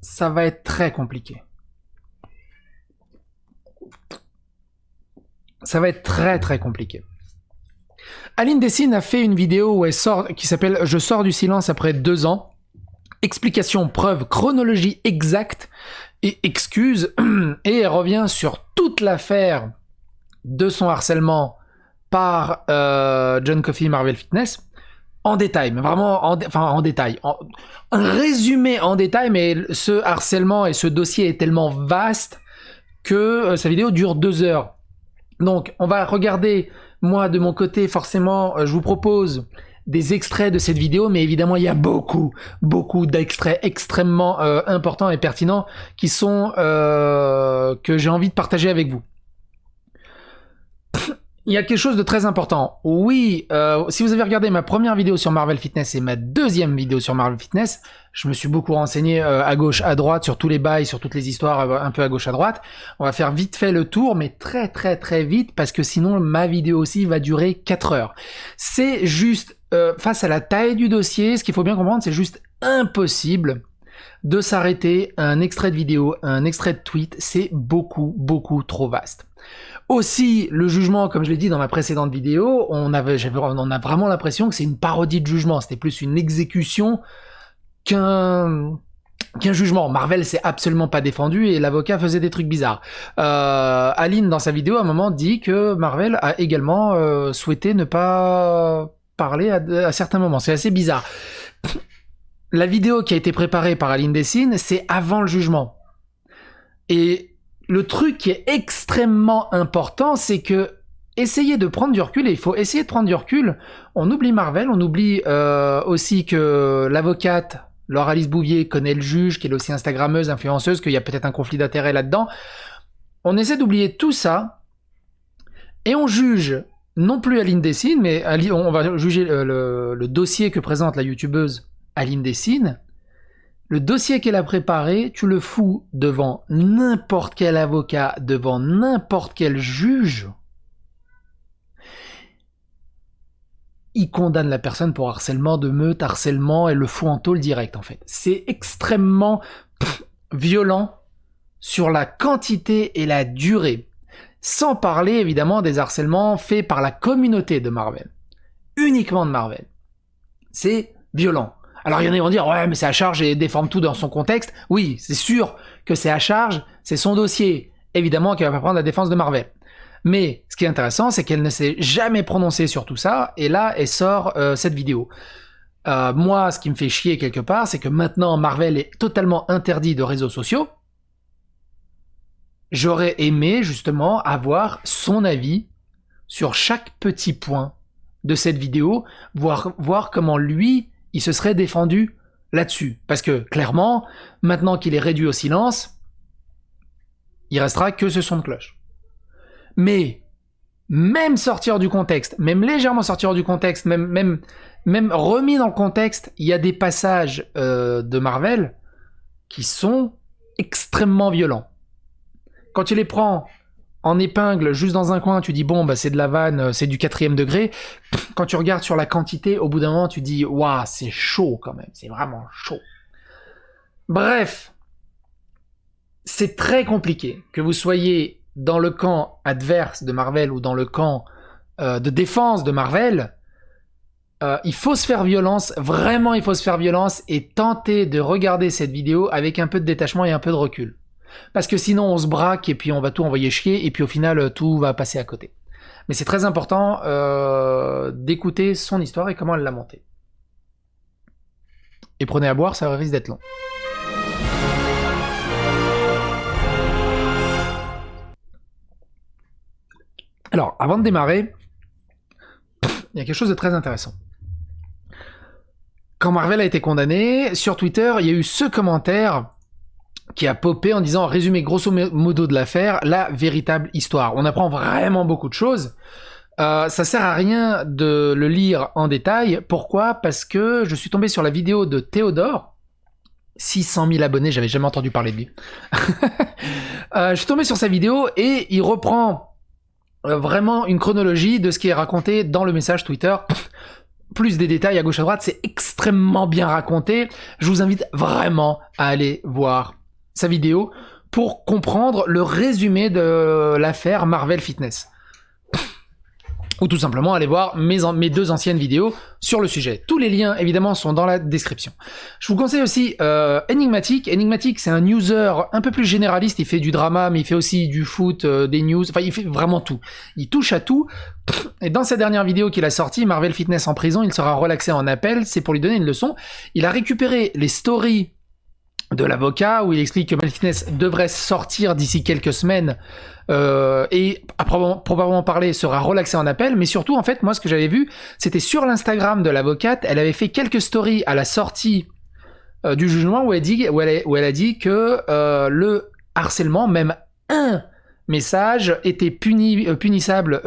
ça va être très compliqué. Ça va être très très compliqué. Aline Dessine a fait une vidéo où elle sort, qui s'appelle « Je sors du silence après 2 ans ». Explication, preuve, chronologie exacte et excuse. Et elle revient sur toute l'affaire de son harcèlement par John Coffey Marvel Fitness en détail, mais vraiment en détail. Un résumé en détail, mais ce harcèlement et ce dossier est tellement vaste que sa vidéo dure 2 heures. Donc, on va regarder, moi, de mon côté, forcément, je vous propose des extraits de cette vidéo, mais évidemment, il y a beaucoup d'extraits extrêmement importants et pertinents qui sont que j'ai envie de partager avec vous. Il y a quelque chose de très important. Oui, si vous avez regardé ma première vidéo sur Marvel Fitness et ma deuxième vidéo sur Marvel Fitness, je me suis beaucoup renseigné à gauche, à droite, sur tous les bails, sur toutes les histoires, un peu à gauche, à droite. On va faire vite fait le tour, mais très vite, parce que sinon ma vidéo aussi va durer 4 heures. C'est juste, face à la taille du dossier, ce qu'il faut bien comprendre, c'est juste impossible de s'arrêter à un extrait de vidéo, un extrait de tweet, c'est beaucoup trop vaste. Aussi, le jugement, comme je l'ai dit dans ma précédente vidéo, on a vraiment l'impression que c'est une parodie de jugement. C'était plus une exécution qu'un jugement. Marvel s'est absolument pas défendu et l'avocat faisait des trucs bizarres. Aline, dans sa vidéo, à un moment, dit que Marvel a également souhaité ne pas parler à certains moments. C'est assez bizarre. La vidéo qui a été préparée par Aline Dessine, c'est avant le jugement. Et le truc qui est extrêmement important, c'est que essayez de prendre du recul, et il faut essayer de prendre du recul. On oublie Marvel, on oublie aussi que l'avocate Laure-Alice Bouvier connaît le juge, qu'elle est aussi instagrammeuse, influenceuse, qu'il y a peut-être un conflit d'intérêt là-dedans. On essaie d'oublier tout ça, et on juge non plus Aline Dessine, mais on va juger le dossier que présente la youtubeuse Aline Dessine. Le dossier qu'elle a préparé, tu le fous devant n'importe quel avocat, devant n'importe quel juge. Il condamne la personne pour harcèlement de meute, harcèlement, et le fout en tôle direct, en fait. C'est extrêmement violent sur la quantité et la durée. Sans parler, évidemment, des harcèlements faits par la communauté de Marvel. Uniquement de Marvel. C'est violent. Alors il y en a qui vont dire « Ouais, mais c'est à charge et déforme tout dans son contexte. » Oui, c'est sûr que c'est à charge, c'est son dossier. Évidemment qu'elle va pas prendre la défense de Marvel. Mais ce qui est intéressant, c'est qu'elle ne s'est jamais prononcée sur tout ça, et là, elle sort cette vidéo. Moi, ce qui me fait chier quelque part, c'est que maintenant, Marvel est totalement interdit de réseaux sociaux. J'aurais aimé, justement, avoir son avis sur chaque petit point de cette vidéo, voir comment lui... il se serait défendu là-dessus. Parce que, clairement, maintenant qu'il est réduit au silence, il restera que ce son de cloche. Mais, même sortir du contexte, même légèrement sortir du contexte, même remis dans le contexte, il y a des passages de Marvel qui sont extrêmement violents. Quand tu les prends en épingle, juste dans un coin, tu dis bon, bah c'est de la vanne, c'est du 4e degré. Quand tu regardes sur la quantité, au bout d'un moment, tu dis waouh, c'est chaud quand même, c'est vraiment chaud. Bref, c'est très compliqué que vous soyez dans le camp adverse de Marvel ou dans le camp de défense de Marvel. Il faut se faire violence, vraiment il faut se faire violence et tenter de regarder cette vidéo avec un peu de détachement et un peu de recul. Parce que sinon on se braque et puis on va tout envoyer chier et puis au final tout va passer à côté. Mais c'est très important d'écouter son histoire et comment elle l'a montée. Et prenez à boire, ça risque d'être long. Alors, avant de démarrer, il y a quelque chose de très intéressant. Quand Marvel a été condamné, sur Twitter, il y a eu ce commentaire qui a popé en disant, résumé grosso modo de l'affaire, la véritable histoire. On apprend vraiment beaucoup de choses. Ça sert à rien de le lire en détail. Pourquoi ? Parce que je suis tombé sur la vidéo de Théodore. 600 000 abonnés, j'avais jamais entendu parler de lui. Je suis tombé sur sa vidéo et il reprend vraiment une chronologie de ce qui est raconté dans le message Twitter. plus des détails à gauche à droite, c'est extrêmement bien raconté. Je vous invite vraiment à aller voir sa vidéo pour comprendre le résumé de l'affaire Marvel Fitness. Ou tout simplement aller voir mes 2 anciennes vidéos sur le sujet. Tous les liens, évidemment, sont dans la description. Je vous conseille aussi Enigmatic. Enigmatic, c'est un user un peu plus généraliste. Il fait du drama, mais il fait aussi du foot, des news. Enfin, il fait vraiment tout. Il touche à tout. Et dans sa dernière vidéo qu'il a sortie, Marvel Fitness en prison, il sera relaxé en appel. C'est pour lui donner une leçon. Il a récupéré les stories de l'avocat où il explique que Marvel Fitness devrait sortir d'ici quelques semaines et à probablement parler sera relaxé en appel, mais surtout en fait moi ce que j'avais vu c'était sur l'Instagram de l'avocate, elle avait fait quelques stories à la sortie du jugement où elle a dit que le harcèlement, même un message, était punissable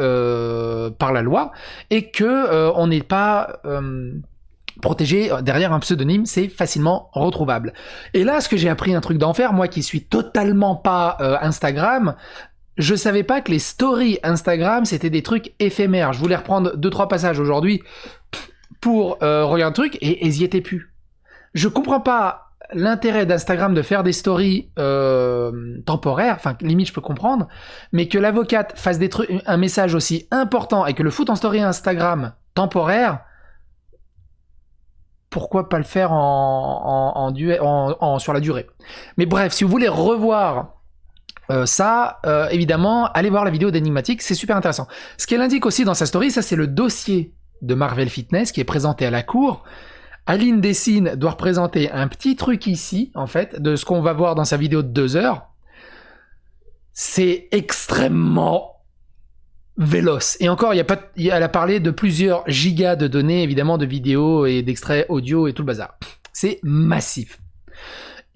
par la loi et que on n'est pas protégé derrière un pseudonyme, c'est facilement retrouvable. Et là, ce que j'ai appris un truc d'enfer, moi qui suis totalement pas Instagram, je savais pas que les stories Instagram, c'était des trucs éphémères. Je voulais reprendre 2-3 passages aujourd'hui pour regarder un truc et elles y étaient plus. Je comprends pas l'intérêt d'Instagram de faire des stories temporaires, enfin limite je peux comprendre, mais que l'avocate fasse des trucs, un message aussi important et que le foute en story Instagram temporaire, pourquoi pas le faire sur la durée. Mais bref, si vous voulez revoir ça, évidemment, allez voir la vidéo d'Enigmatic, c'est super intéressant. Ce qu'elle indique aussi dans sa story, ça c'est le dossier de Marvel Fitness qui est présenté à la cour. Aline Dessine doit représenter un petit truc ici, en fait, de ce qu'on va voir dans sa vidéo de 2 heures. C'est extrêmement véloce. Et encore, elle a parlé de plusieurs gigas de données, évidemment, de vidéos et d'extraits audio et tout le bazar. C'est massif.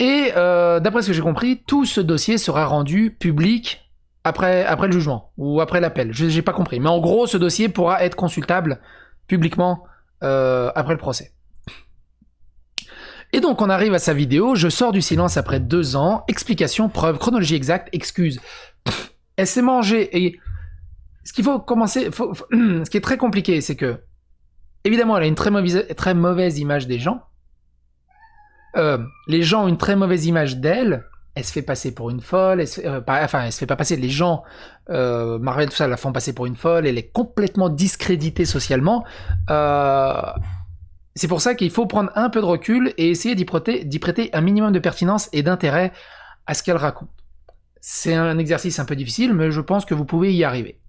Et d'après ce que j'ai compris, tout ce dossier sera rendu public après le jugement, ou après l'appel. J'ai pas compris. Mais en gros, ce dossier pourra être consultable publiquement après le procès. Et donc on arrive à sa vidéo, je sors du silence après 2 ans, explication, preuve, chronologie exacte, excuse. Elle s'est mangée et... Ce qu'il faut commencer... Ce qui est très compliqué, c'est que... Évidemment, elle a une très mauvaise image des gens. Les gens ont une très mauvaise image d'elle. Elle se fait passer pour une folle. Elle se fait pas passer. Les gens, Marvel, tout ça, la font passer pour une folle. Elle est complètement discréditée socialement. C'est pour ça qu'il faut prendre un peu de recul et essayer d'y prêter un minimum de pertinence et d'intérêt à ce qu'elle raconte. C'est un exercice un peu difficile, mais je pense que vous pouvez y arriver.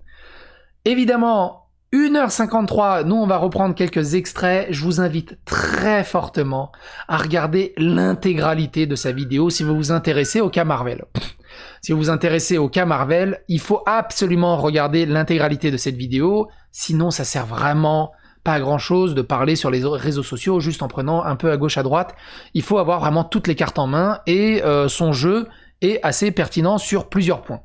Évidemment, 1h53, nous on va reprendre quelques extraits. Je vous invite très fortement à regarder l'intégralité de sa vidéo si vous vous intéressez au cas Marvel. Si vous vous intéressez au cas Marvel, il faut absolument regarder l'intégralité de cette vidéo, sinon ça sert vraiment pas à grand chose de parler sur les réseaux sociaux juste en prenant un peu à gauche à droite. Il faut avoir vraiment toutes les cartes en main et son jeu est assez pertinent sur plusieurs points.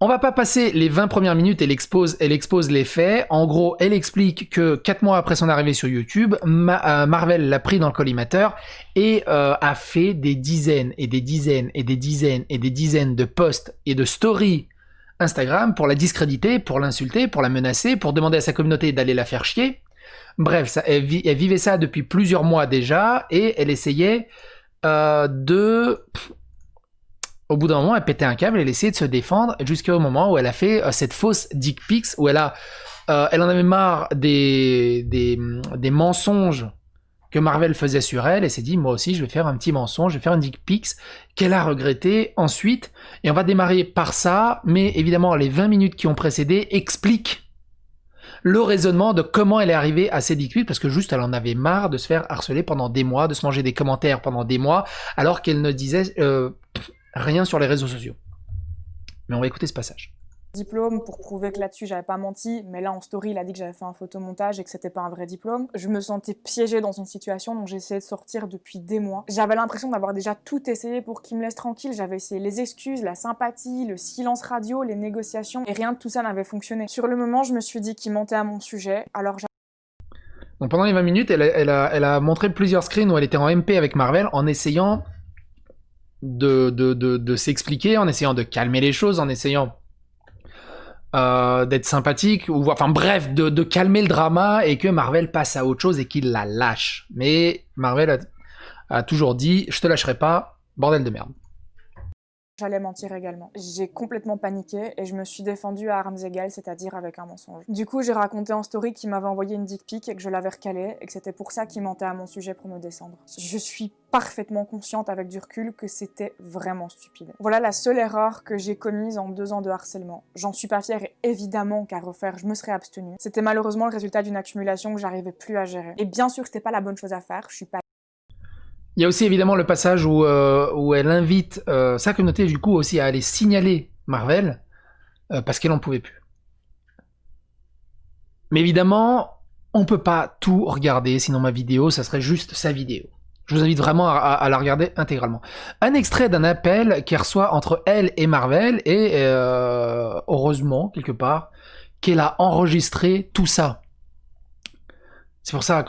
On va pas passer les 20 premières minutes, elle expose les faits. En gros, elle explique que 4 mois après son arrivée sur YouTube, Marvel l'a pris dans le collimateur et a fait des dizaines et des dizaines et des dizaines et des dizaines de posts et de stories Instagram pour la discréditer, pour l'insulter, pour la menacer, pour demander à sa communauté d'aller la faire chier. Bref, elle vivait ça depuis plusieurs mois déjà et elle essayait Au bout d'un moment, elle pétait un câble, elle essayait de se défendre jusqu'au moment où elle a fait cette fausse dick pics où elle en avait marre des mensonges que Marvel faisait sur elle et s'est dit moi aussi je vais faire un petit mensonge, je vais faire une dick pics qu'elle a regretté ensuite. Et on va démarrer par ça, mais évidemment les 20 minutes qui ont précédé expliquent le raisonnement de comment elle est arrivée à ces dick pics parce que juste elle en avait marre de se faire harceler pendant des mois, de se manger des commentaires pendant des mois alors qu'elle ne disait rien sur les réseaux sociaux. Mais on va écouter ce passage. Diplôme pour prouver que là-dessus j'avais pas menti, mais là en story il a dit que j'avais fait un photomontage et que c'était pas un vrai diplôme. Je me sentais piégée dans une situation dont j'essayais de sortir depuis des mois. J'avais l'impression d'avoir déjà tout essayé pour qu'il me laisse tranquille. J'avais essayé les excuses, la sympathie, le silence radio, les négociations et rien de tout ça n'avait fonctionné. Sur le moment je me suis dit qu'il mentait à mon sujet, alors donc pendant les 20 minutes elle a montré plusieurs screens où elle était en MP avec Marvel en essayant de s'expliquer, en essayant de calmer les choses, en essayant d'être sympathique, ou enfin bref, de calmer le drama et que Marvel passe à autre chose et qu'il la lâche. Mais Marvel a toujours dit, je te lâcherai pas, bordel de merde. J'allais mentir également. J'ai complètement paniqué et je me suis défendue à armes égales, c'est-à-dire avec un mensonge. Du coup, j'ai raconté en story qu'il m'avait envoyé une dick pic et que je l'avais recalée et que c'était pour ça qu'il mentait à mon sujet pour me descendre. Je suis parfaitement consciente avec du recul que c'était vraiment stupide. Voilà la seule erreur que j'ai commise en 2 ans de harcèlement. J'en suis pas fière et évidemment qu'à refaire, je me serais abstenue. C'était malheureusement le résultat d'une accumulation que j'arrivais plus à gérer. Et bien sûr, c'était pas la bonne chose à faire, je suis pas. Il y a aussi évidemment le passage où elle invite sa communauté du coup aussi à aller signaler Marvel parce qu'elle en pouvait plus. Mais évidemment, on peut pas tout regarder, sinon ma vidéo, ça serait juste sa vidéo. Je vous invite vraiment à la regarder intégralement. Un extrait d'un appel qu'elle reçoit entre elle et Marvel, et heureusement, quelque part, qu'elle a enregistré tout ça. C'est pour ça,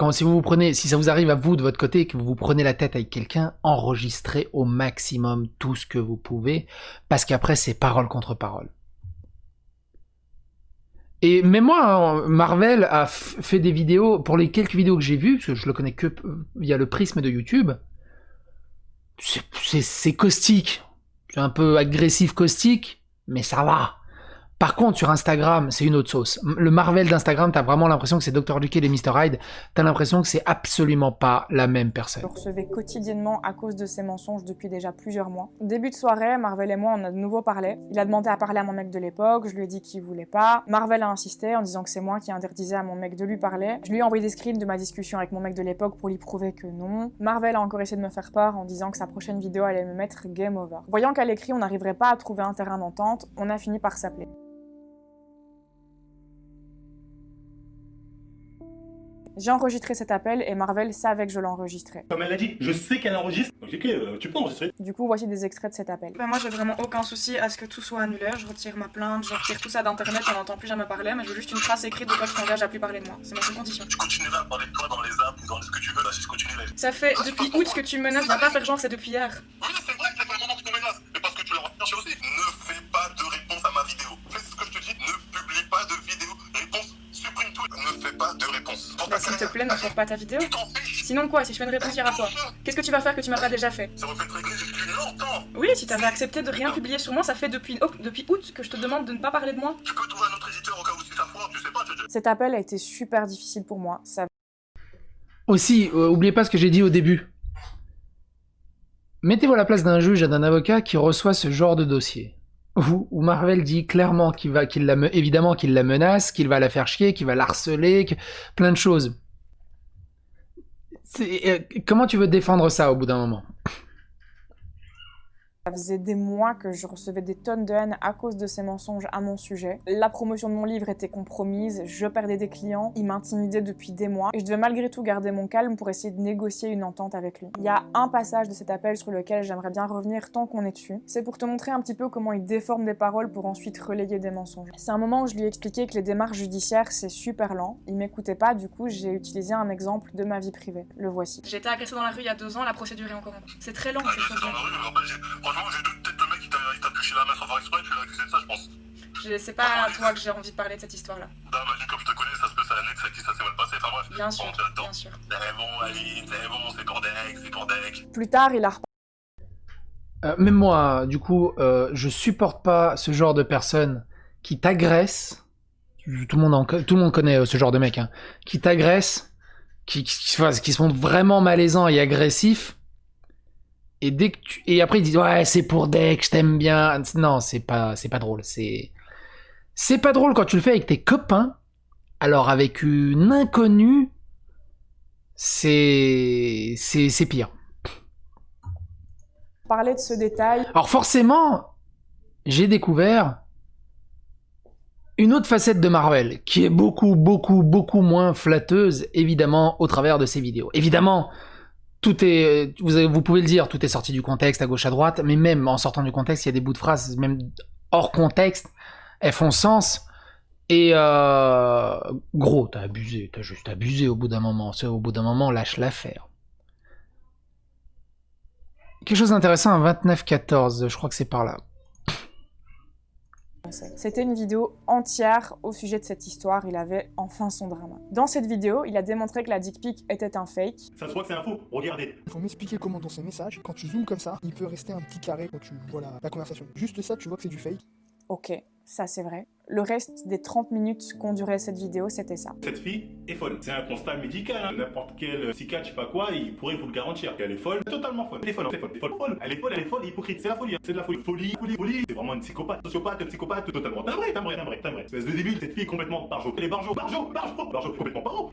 si ça vous arrive à vous de votre côté, que vous vous prenez la tête avec quelqu'un, enregistrez au maximum tout ce que vous pouvez, parce qu'après c'est parole contre parole. Et même moi, hein, Marvel a fait des vidéos, pour les quelques vidéos que j'ai vues, parce que je le connais que via le prisme de YouTube, c'est caustique. C'est un peu agressif caustique, mais ça va. Par contre, sur Instagram, c'est une autre sauce. Le Marvel d'Instagram, t'as vraiment l'impression que c'est Dr. Jekyll et Mr. Hyde. T'as l'impression que c'est absolument pas la même personne. Je le recevais quotidiennement à cause de ses mensonges depuis déjà plusieurs mois. Début de soirée, Marvel et moi, on a de nouveau parlé. Il a demandé à parler à mon mec de l'époque, je lui ai dit qu'il voulait pas. Marvel a insisté en disant que c'est moi qui interdisais à mon mec de lui parler. Je lui ai envoyé des screens de ma discussion avec mon mec de l'époque pour lui prouver que non. Marvel a encore essayé de me faire peur en disant que sa prochaine vidéo allait me mettre game over. Voyant qu'à l'écrit, on n'arriverait pas à trouver un terrain d'entente, on a fini par s'appeler. J'ai enregistré cet appel et Marvel savait que je l'enregistrais. Comme elle l'a dit, je sais qu'elle enregistre. Ok, tu peux enregistrer. Du coup, voici des extraits de cet appel. Moi, j'ai vraiment aucun souci à ce que tout soit annulé. Je retire ma plainte, je retire tout ça d'internet, on n'entend plus jamais parler, mais je veux juste une trace écrite de toi qui t'engage à plus parler de moi. C'est ma seule condition. Tu continueras à parler de toi dans les apps ou dans ce que tu veux, là, si je continue là. Ça fait depuis août que tu me menaces, viens pas faire genre que c'est depuis hier. Oui, c'est vrai que ça fait un moment que tu me menaces, mais parce que tu l'as recherché aussi. Ne fais pas de réponse à ma vidéo. Fais ce que je te dis, ne publie pas de vidéo. Réponse, supprime tout. Ne fais pas de réponse. Bah, s'il te plaît, ne sors pas ta vidéo. Tu t'en fiches. Sinon quoi, si je fais une réponse, il y aura quoi? Qu'est-ce que tu vas faire que tu m'as pas déjà fait? Ça refait très gris depuis longtemps. Oui, si t'avais accepté de rien publier sur moi, ça fait depuis août que je te demande de ne pas parler de moi. Tu peux trouver un autre éditeur au cas où si ça foire, tu sais pas, Cet appel a été super difficile pour moi. Ça Aussi, oubliez pas ce que j'ai dit au début. Mettez-vous à la place d'un juge et d'un avocat qui reçoit ce genre de dossier. Où Marvel dit clairement évidemment qu'il la menace, qu'il va la faire chier, qu'il va la harceler, plein de choses. Comment tu veux défendre ça au bout d'un moment? faisait des mois que je recevais des tonnes de haine à cause de ces mensonges à mon sujet. La promotion de mon livre était compromise, je perdais des clients, il m'intimidait depuis des mois et je devais malgré tout garder mon calme pour essayer de négocier une entente avec lui. Il y a un passage de cet appel sur lequel j'aimerais bien revenir tant qu'on est dessus. C'est pour te montrer un petit peu comment il déforme des paroles pour ensuite relayer des mensonges. C'est un moment où je lui ai expliqué que les démarches judiciaires c'est super lent. Il m'écoutait pas, du coup j'ai utilisé un exemple de ma vie privée. Le voici. J'ai été agressée dans la rue il y a 2 ans, la procédure est encore en cours. C'est très lent ces choses-là. Franchement, j'ai deux têtes de mec qui t'a touché la main sans faire exprès, tu l'as accusé de ça, je pense. C'est pas à toi que j'ai envie de parler de cette histoire-là. Non, imagine comme je te connais, ça se peut, c'est un ex à qui ça s'est mal passé, enfin bref. Bien sûr, Bon, bien sûr. C'est bon, Aline, c'est bon, c'est ton deck, c'est ton deck. Plus tard, il a Même moi, du coup, je supporte pas ce genre de personnes qui t'agressent. Tout le monde connaît ce genre de mec, hein, qui t'agressent, qui sont vraiment malaisants et agressifs. Et après ils disent ouais c'est pour Deck, je t'aime bien. Non, c'est pas drôle. C'est pas drôle quand tu le fais avec tes copains. Alors avec une inconnue, c'est pire. parlé de ce détail. Alors forcément, j'ai découvert une autre facette de Marvel qui est beaucoup moins flatteuse, évidemment, au travers de ses vidéos. Évidemment, tout est, vous pouvez le dire, tout est sorti du contexte à gauche à droite, mais même en sortant du contexte, il y a des bouts de phrases, même hors contexte, elles font sens. Et gros, t'as juste abusé au bout d'un moment. Au bout d'un moment, lâche l'affaire. Quelque chose d'intéressant, un 29-14, je crois que c'est par là. pensait. C'était une vidéo entière au sujet de cette histoire, il avait enfin son drama. Dans cette vidéo, il a démontré que la dick pic était un fake. Ça se voit que c'est un faux, regardez. Il faut m'expliquer comment dans ces messages, quand tu zoomes comme ça, il peut rester un petit carré quand tu vois la conversation. Juste ça, tu vois que c'est du fake. Ok, ça c'est vrai. Le reste des 30 minutes qu'ont duré cette vidéo, c'était ça. Cette fille est folle. C'est un constat médical. Hein. N'importe quel psychiatre, je sais pas quoi, il pourrait vous le garantir qu'elle est folle. Totalement folle. Elle est folle, elle est folle, elle est folle, folle. Elle est folle, hypocrite. C'est la folie. Hein. C'est de la folie. Folie. C'est vraiment une psychopathe, psychopathe, totalement. Timbré. Espèce de débile. Cette fille est complètement barjo. Elle est barjo. Complètement barjo.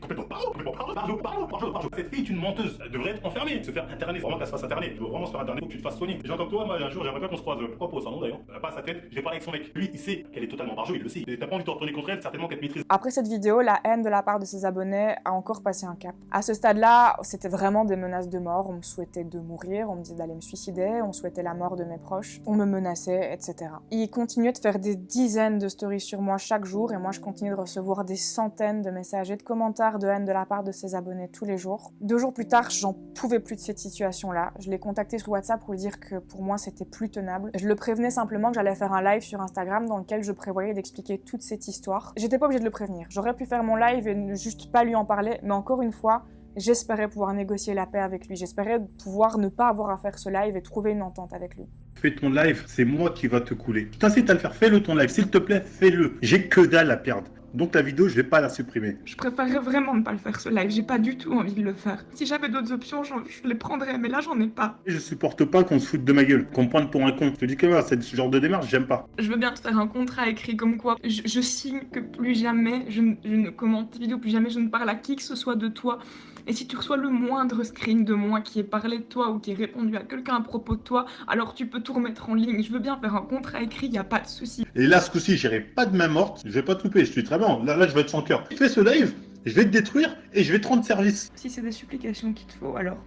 Cette fille est une menteuse. Elle devrait être enfermée. Se faire interner. Vraiment qu'elle se fasse interner. Elle doit vraiment se faire interner pour que tu te fasses soigner. J'entends que toi, moi, un jour, j'aimerais pas qu'on se croise. Pourquoi pour ça, non d'ailleurs. Elle a pas sa tête. J'ai parlé avec son mec. Lui, il sait qu'elle est totalement barjo. Il le sait. T'as pas envie de te retourner contre elle, certainement qu'elle te maîtrise. Après cette vidéo, la haine de la part de ses abonnés a encore passé un cap. À ce stade-là, c'était vraiment des menaces de mort. On me souhaitait de mourir, on me disait d'aller me suicider, on souhaitait la mort de mes proches, on me menaçait, etc. Il continuait de faire des dizaines de stories sur moi chaque jour et moi je continuais de recevoir des centaines de messages et de commentaires de haine de la part de ses abonnés tous les jours. 2 jours plus tard, j'en pouvais plus de cette situation-là. Je l'ai contacté sur WhatsApp pour lui dire que pour moi c'était plus tenable. Je le prévenais simplement que j'allais faire un live sur Instagram dans lequel je prévoyais d'expliquer toute cette histoire. J'étais pas obligée de le prévenir. J'aurais pu faire mon live et ne juste pas lui en parler, mais encore une fois, j'espérais pouvoir négocier la paix avec lui. J'espérais pouvoir ne pas avoir à faire ce live et trouver une entente avec lui. Fais ton live, c'est moi qui va te couler. Je t'incite à le faire, fais-le ton live, s'il te plaît, fais-le. J'ai que dalle à perdre. Donc la vidéo, je vais pas la supprimer. Je préférerais vraiment ne pas le faire ce live, j'ai pas du tout envie de le faire. Si j'avais d'autres options, je les prendrais, mais là j'en ai pas. Je supporte pas qu'on se foute de ma gueule, qu'on me prenne pour un con. Je te dis que voilà, c'est ce genre de démarche, j'aime pas. Je veux bien te faire un contrat écrit comme quoi je signe que plus jamais je ne commente tes vidéos, plus jamais je ne parle à qui que ce soit de toi. Et si tu reçois le moindre screen de moi qui ait parlé de toi ou qui ait répondu à quelqu'un à propos de toi, alors tu peux tout remettre en ligne. Je veux bien faire un contrat écrit, y a pas de souci. Et là, ce coup-ci, j'irai pas de main morte, je vais pas te louper, je suis très bien. Là, je vais être sans cœur. Fais ce live, je vais te détruire et je vais te rendre service. Si c'est des supplications qu'il te faut, alors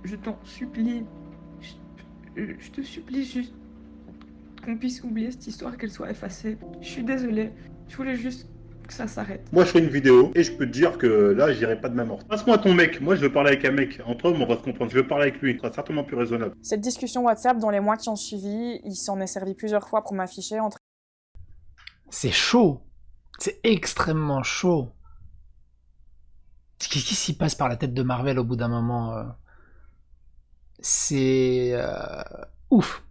je t'en supplie. Je te supplie juste qu'on puisse oublier cette histoire, qu'elle soit effacée. Je suis désolée, je voulais juste que ça s'arrête. Moi, je fais une vidéo et je peux te dire que là, j'irai pas de main morte. Passe-moi ton mec, moi je veux parler avec un mec. Entre hommes, on va se comprendre, je veux parler avec lui, ce sera certainement plus raisonnable. Cette discussion WhatsApp, dans les mois qui ont suivi, il s'en est servi plusieurs fois pour m'afficher entre... C'est chaud. C'est extrêmement chaud. Qu'est-ce qui s'y passe par la tête de Marvel au bout d'un moment C'est... ouf.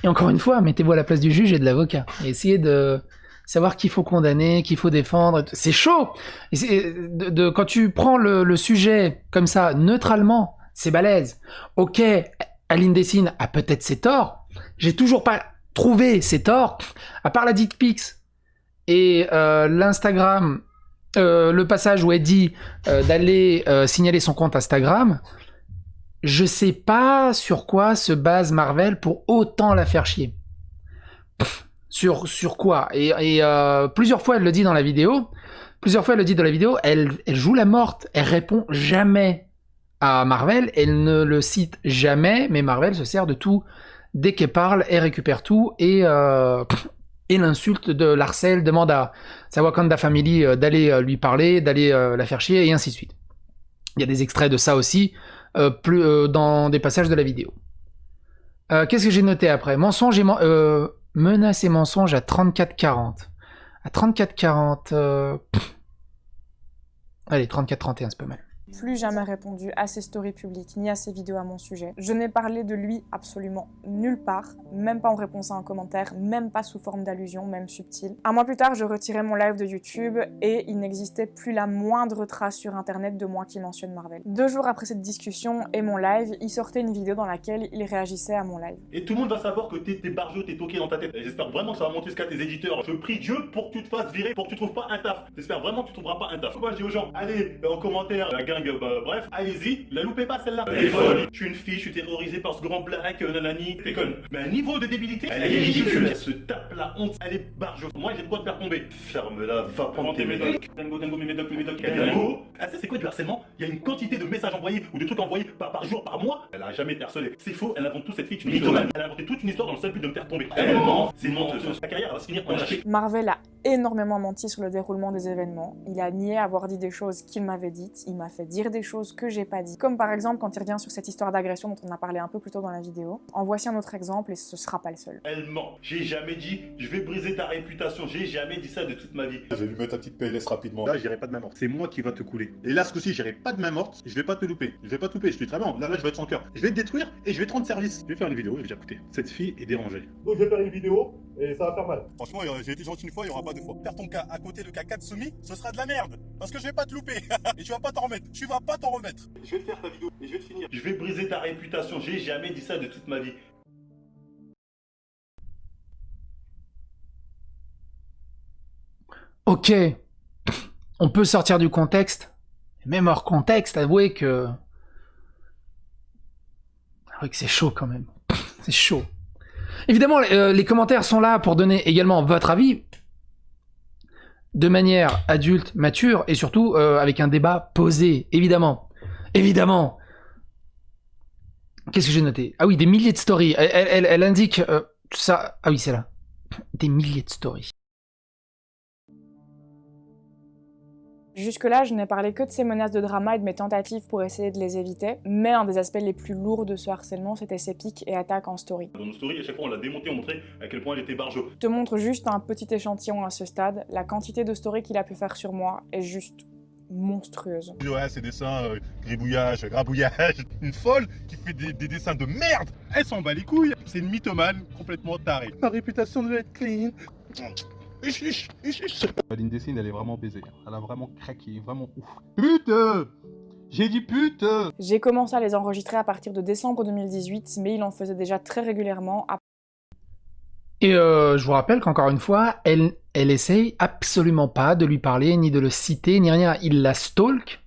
Et encore une fois, mettez-vous à la place du juge et de l'avocat. Et essayez de savoir qu'il faut condamner, qu'il faut défendre. C'est chaud. Et quand tu prends le sujet comme ça, neutralement, c'est balèze. Ok, Aline Dessine a peut-être ses torts. J'ai toujours pas trouvé ses torts. À part la dick pics et l'Instagram, le passage où elle dit d'aller signaler son compte Instagram, je sais pas sur quoi se base Marvel pour autant la faire chier. Sur quoi? Et plusieurs fois elle le dit dans la vidéo. Elle joue la morte. Elle répond jamais à Marvel. Elle ne le cite jamais, mais Marvel se sert de tout. Dès qu'elle parle, elle récupère tout et l'insulte, de l'harcèle, demande à sa Wakanda Family d'aller lui parler, d'aller la faire chier, et ainsi de suite. Il y a des extraits de ça aussi, dans des passages de la vidéo. Qu'est-ce que j'ai noté après? Mensonge et menace et mensonge à 34-40. À 34-40... Allez, 34-31, c'est pas mal. Plus jamais répondu à ses stories publiques ni à ses vidéos à mon sujet. Je n'ai parlé de lui absolument nulle part, même pas en réponse à un commentaire, même pas sous forme d'allusion, même subtile. Un mois plus tard, je retirais mon live de YouTube et il n'existait plus la moindre trace sur internet de moi qui mentionne Marvel. 2 jours après cette discussion et mon live, il sortait une vidéo dans laquelle il réagissait à mon live. Et tout le monde va savoir que t'es barjot, t'es toqué dans ta tête. J'espère vraiment que ça va monter jusqu'à tes éditeurs. Je prie Dieu pour que tu te fasses virer, pour que tu trouves pas un taf. J'espère vraiment que tu trouveras pas un taf. Moi je dis aux gens, allez en commentaire, la gang, bref, allez-y, la loupez pas celle-là. Elle est folle. Je suis une fille, je suis terrorisée par ce grand black, nanani, t'es conne. Mais un niveau de débilité, elle est ridicule. Elle se tape la honte, elle est barjot. Moi j'ai de quoi te faire tomber. Ferme-la, va prendre tes médocs. Tango, mes médocs, Tango. Ah ça c'est quoi du harcèlement? Il y a une quantité de messages envoyés ou de trucs envoyés par jour, par mois. Elle a jamais été harcelée. C'est faux, elle invente toute cette fille, une mythomane. Elle a inventé toute une histoire dans le seul but de me faire tomber. Elle ment, c'est une menteuse. Ta carrière va se finir en lâcher. Marvel a énormément menti sur le déroulement des événements. Il a nié avoir dit des choses qu'il m'avait dites. Il m'a fait dire des choses que j'ai pas dit. Comme par exemple quand il revient sur cette histoire d'agression dont on a parlé un peu plus tôt dans la vidéo. En voici un autre exemple et ce sera pas le seul. Elle ment. J'ai jamais dit je vais briser ta réputation. J'ai jamais dit ça de toute ma vie. Je vais lui mettre un petit PLS rapidement. Là, j'irai pas de main morte. C'est moi qui va te couler. Et là, ce coup-ci, j'irai pas de main morte. Je vais pas te louper. Je vais pas te louper. Je suis très bien. Là, je vais être sans cœur. Je vais te détruire et je vais te rendre service. Je vais faire une vidéo. Je vais dire écoutez, cette fille est dérangée. Donc je vais faire une vidéo et ça va faire mal. Franchement, j'ai été gentil une fois, il n'y aura pas deux fois. Faire ton cas à côté de Katsumi, ce sera de la merde. Parce que je vais pas te louper. Et tu vas pas t'en remettre. Tu vas pas t'en remettre. Je vais te faire ta vidéo et je vais te finir. Je vais briser ta réputation. J'ai jamais dit ça de toute ma vie. Ok, on peut sortir du contexte, même hors contexte, avouez que c'est chaud quand même, c'est chaud. Évidemment, les commentaires sont là pour donner également votre avis, de manière adulte, mature, et surtout avec un débat posé, évidemment. Évidemment. Qu'est-ce que j'ai noté? Ah oui, des milliers de stories, elle indique ça, ah oui c'est là, des milliers de stories. Jusque-là, je n'ai parlé que de ces menaces de drama et de mes tentatives pour essayer de les éviter, mais un des aspects les plus lourds de ce harcèlement, c'était ses pics et attaques en story. Dans nos stories, à chaque fois on l'a démonté, on montrait à quel point elle était barjo. Je te montre juste un petit échantillon à ce stade, la quantité de stories qu'il a pu faire sur moi est juste monstrueuse. Ouais, ces dessins, gribouillage, grabouillage. Une folle qui fait des dessins de merde. Elle s'en bat les couilles. C'est une mythomane complètement tarée. Ma réputation doit être clean. Aline Dessine, elle est vraiment baisée. Elle a vraiment craqué, vraiment ouf. Putain! J'ai dit pute! J'ai commencé à les enregistrer à partir de décembre 2018, mais il en faisait déjà très régulièrement. Et je vous rappelle qu'encore une fois, elle essaye absolument pas de lui parler, ni de le citer, ni rien. Il la stalk,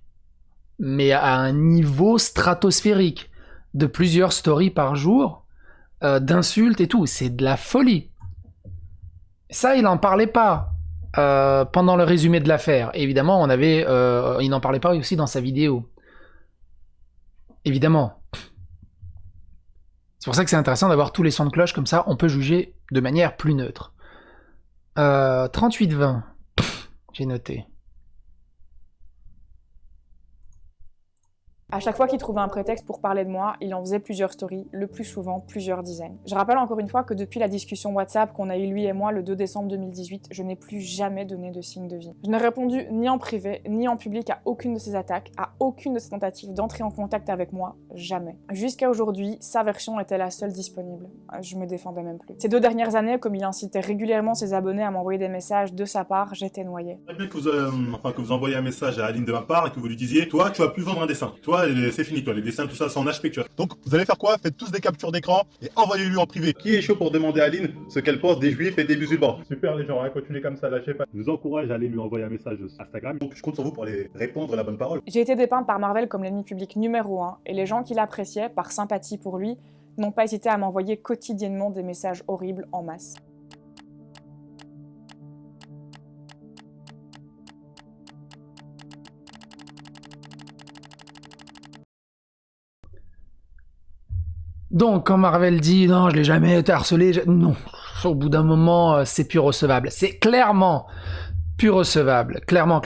mais à un niveau stratosphérique, de plusieurs stories par jour, d'insultes et tout. C'est de la folie. Ça, il n'en parlait pas pendant le résumé de l'affaire. Évidemment, il n'en parlait pas aussi dans sa vidéo. Évidemment. C'est pour ça que c'est intéressant d'avoir tous les sons de cloche, comme ça on peut juger de manière plus neutre. 38-20, j'ai noté. À chaque fois qu'il trouvait un prétexte pour parler de moi, il en faisait plusieurs stories, le plus souvent plusieurs dizaines. Je rappelle encore une fois que depuis la discussion WhatsApp qu'on a eue lui et moi le 2 décembre 2018, je n'ai plus jamais donné de signe de vie. Je n'ai répondu ni en privé, ni en public à aucune de ses attaques, à aucune de ses tentatives d'entrer en contact avec moi, jamais. Jusqu'à aujourd'hui, sa version était la seule disponible. Je me défendais même plus. Ces 2 dernières années, comme il incitait régulièrement ses abonnés à m'envoyer des messages de sa part, j'étais noyée. Très bien que vous envoyez un message à Aline de ma part et que vous lui disiez, toi, tu vas plus vendre un dessin. Toi, c'est fini, toi, les dessins, tout ça, c'est en HP, tu vois. Donc, vous allez faire quoi? Faites tous des captures d'écran et envoyez-lui en privé. Qui est chaud pour demander à Aline ce qu'elle pense des juifs et des musulmans? Super les gens, hein, continuez comme ça, lâchez pas. Je vous encourage à aller lui envoyer un message sur Instagram. Donc, je compte sur vous pour aller répondre la bonne parole. J'ai été dépeinte par Marvel comme l'ennemi public numéro 1, et les gens qui l'appréciaient, par sympathie pour lui, n'ont pas hésité à m'envoyer quotidiennement des messages horribles en masse. Donc, quand Marvel dit « Non, je l'ai jamais été harcelé », non. Au bout d'un moment, c'est plus recevable. C'est clairement plus recevable. Clairement.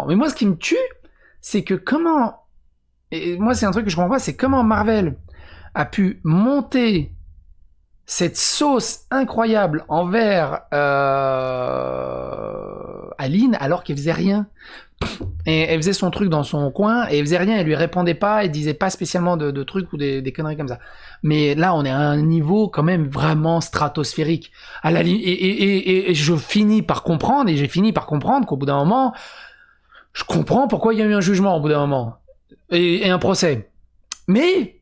Mais moi, ce qui me tue, c'est que comment... Et moi, c'est un truc que je comprends pas, c'est comment Marvel a pu monter cette sauce incroyable envers Aline alors qu'elle faisait rien. Et elle faisait son truc dans son coin et elle faisait rien, elle lui répondait pas, elle disait pas spécialement de trucs ou des conneries comme ça. Mais là, on est à un niveau quand même vraiment stratosphérique. Et je finis par comprendre, et j'ai fini par comprendre qu'au bout d'un moment, je comprends pourquoi il y a eu un jugement au bout d'un moment et un procès. Mais